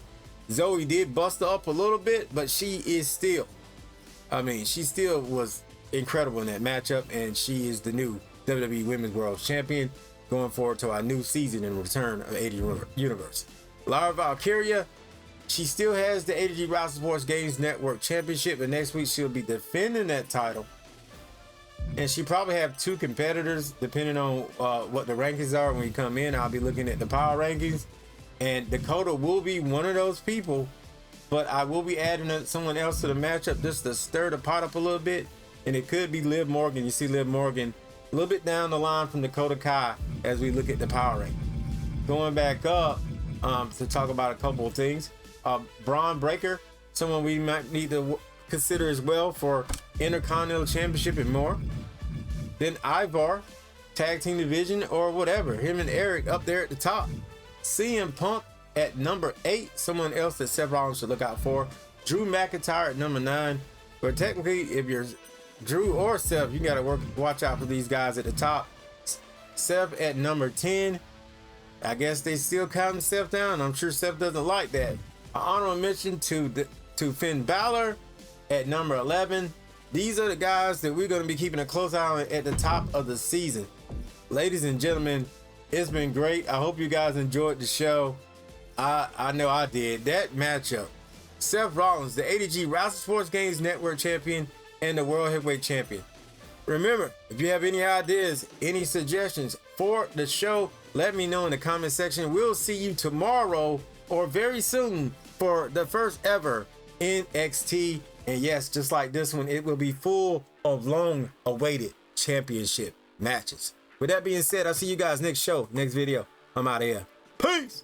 Zoey did bust her up a little bit, but she is still, she still was incredible in that matchup, and she is the new WWE Women's World Champion going forward to our new season and return of ADG Universe. Lara Valkyria, she still has the ADG Route Sports Games Network Championship, and next week she'll be defending that title. And she probably have 2 competitors depending on what the rankings are when we come in. I'll be looking at the power rankings, and Dakota will be one of those people, but I will be adding someone else to the matchup just to stir the pot up a little bit. And it could be Liv Morgan. You see Liv Morgan a little bit down the line from Dakota Kai as we look at the power ranking. Going back up to talk about a couple of things. Braun Breaker, someone we might need to consider as well for Intercontinental Championship and more. Then Ivar, Tag Team Division or whatever. Him and Eric up there at the top. CM Punk at number 8, someone else that Seth Rollins should look out for. Drew McIntyre at number 9. But technically, if you're Drew or Seth, you gotta watch out for these guys at the top. Seth at number 10. I guess they still counting Seth down. I'm sure Seth doesn't like that. honorable mention to Finn Balor at number 11. These are the guys that we're going to be keeping a close eye on at the top of the season. Ladies and gentlemen, it's been great. I hope you guys enjoyed the show. I know I did. That matchup, Seth Rollins, the ADG Wrestle Sports Games Network champion and the World Heavyweight champion. Remember, if you have any ideas, any suggestions for the show, let me know in the comment section. We'll see you tomorrow or very soon for the first ever NXT. And yes, just like this one, it will be full of long awaited championship matches. With that being said, I'll see you guys next show, next video. I'm out of here. Peace.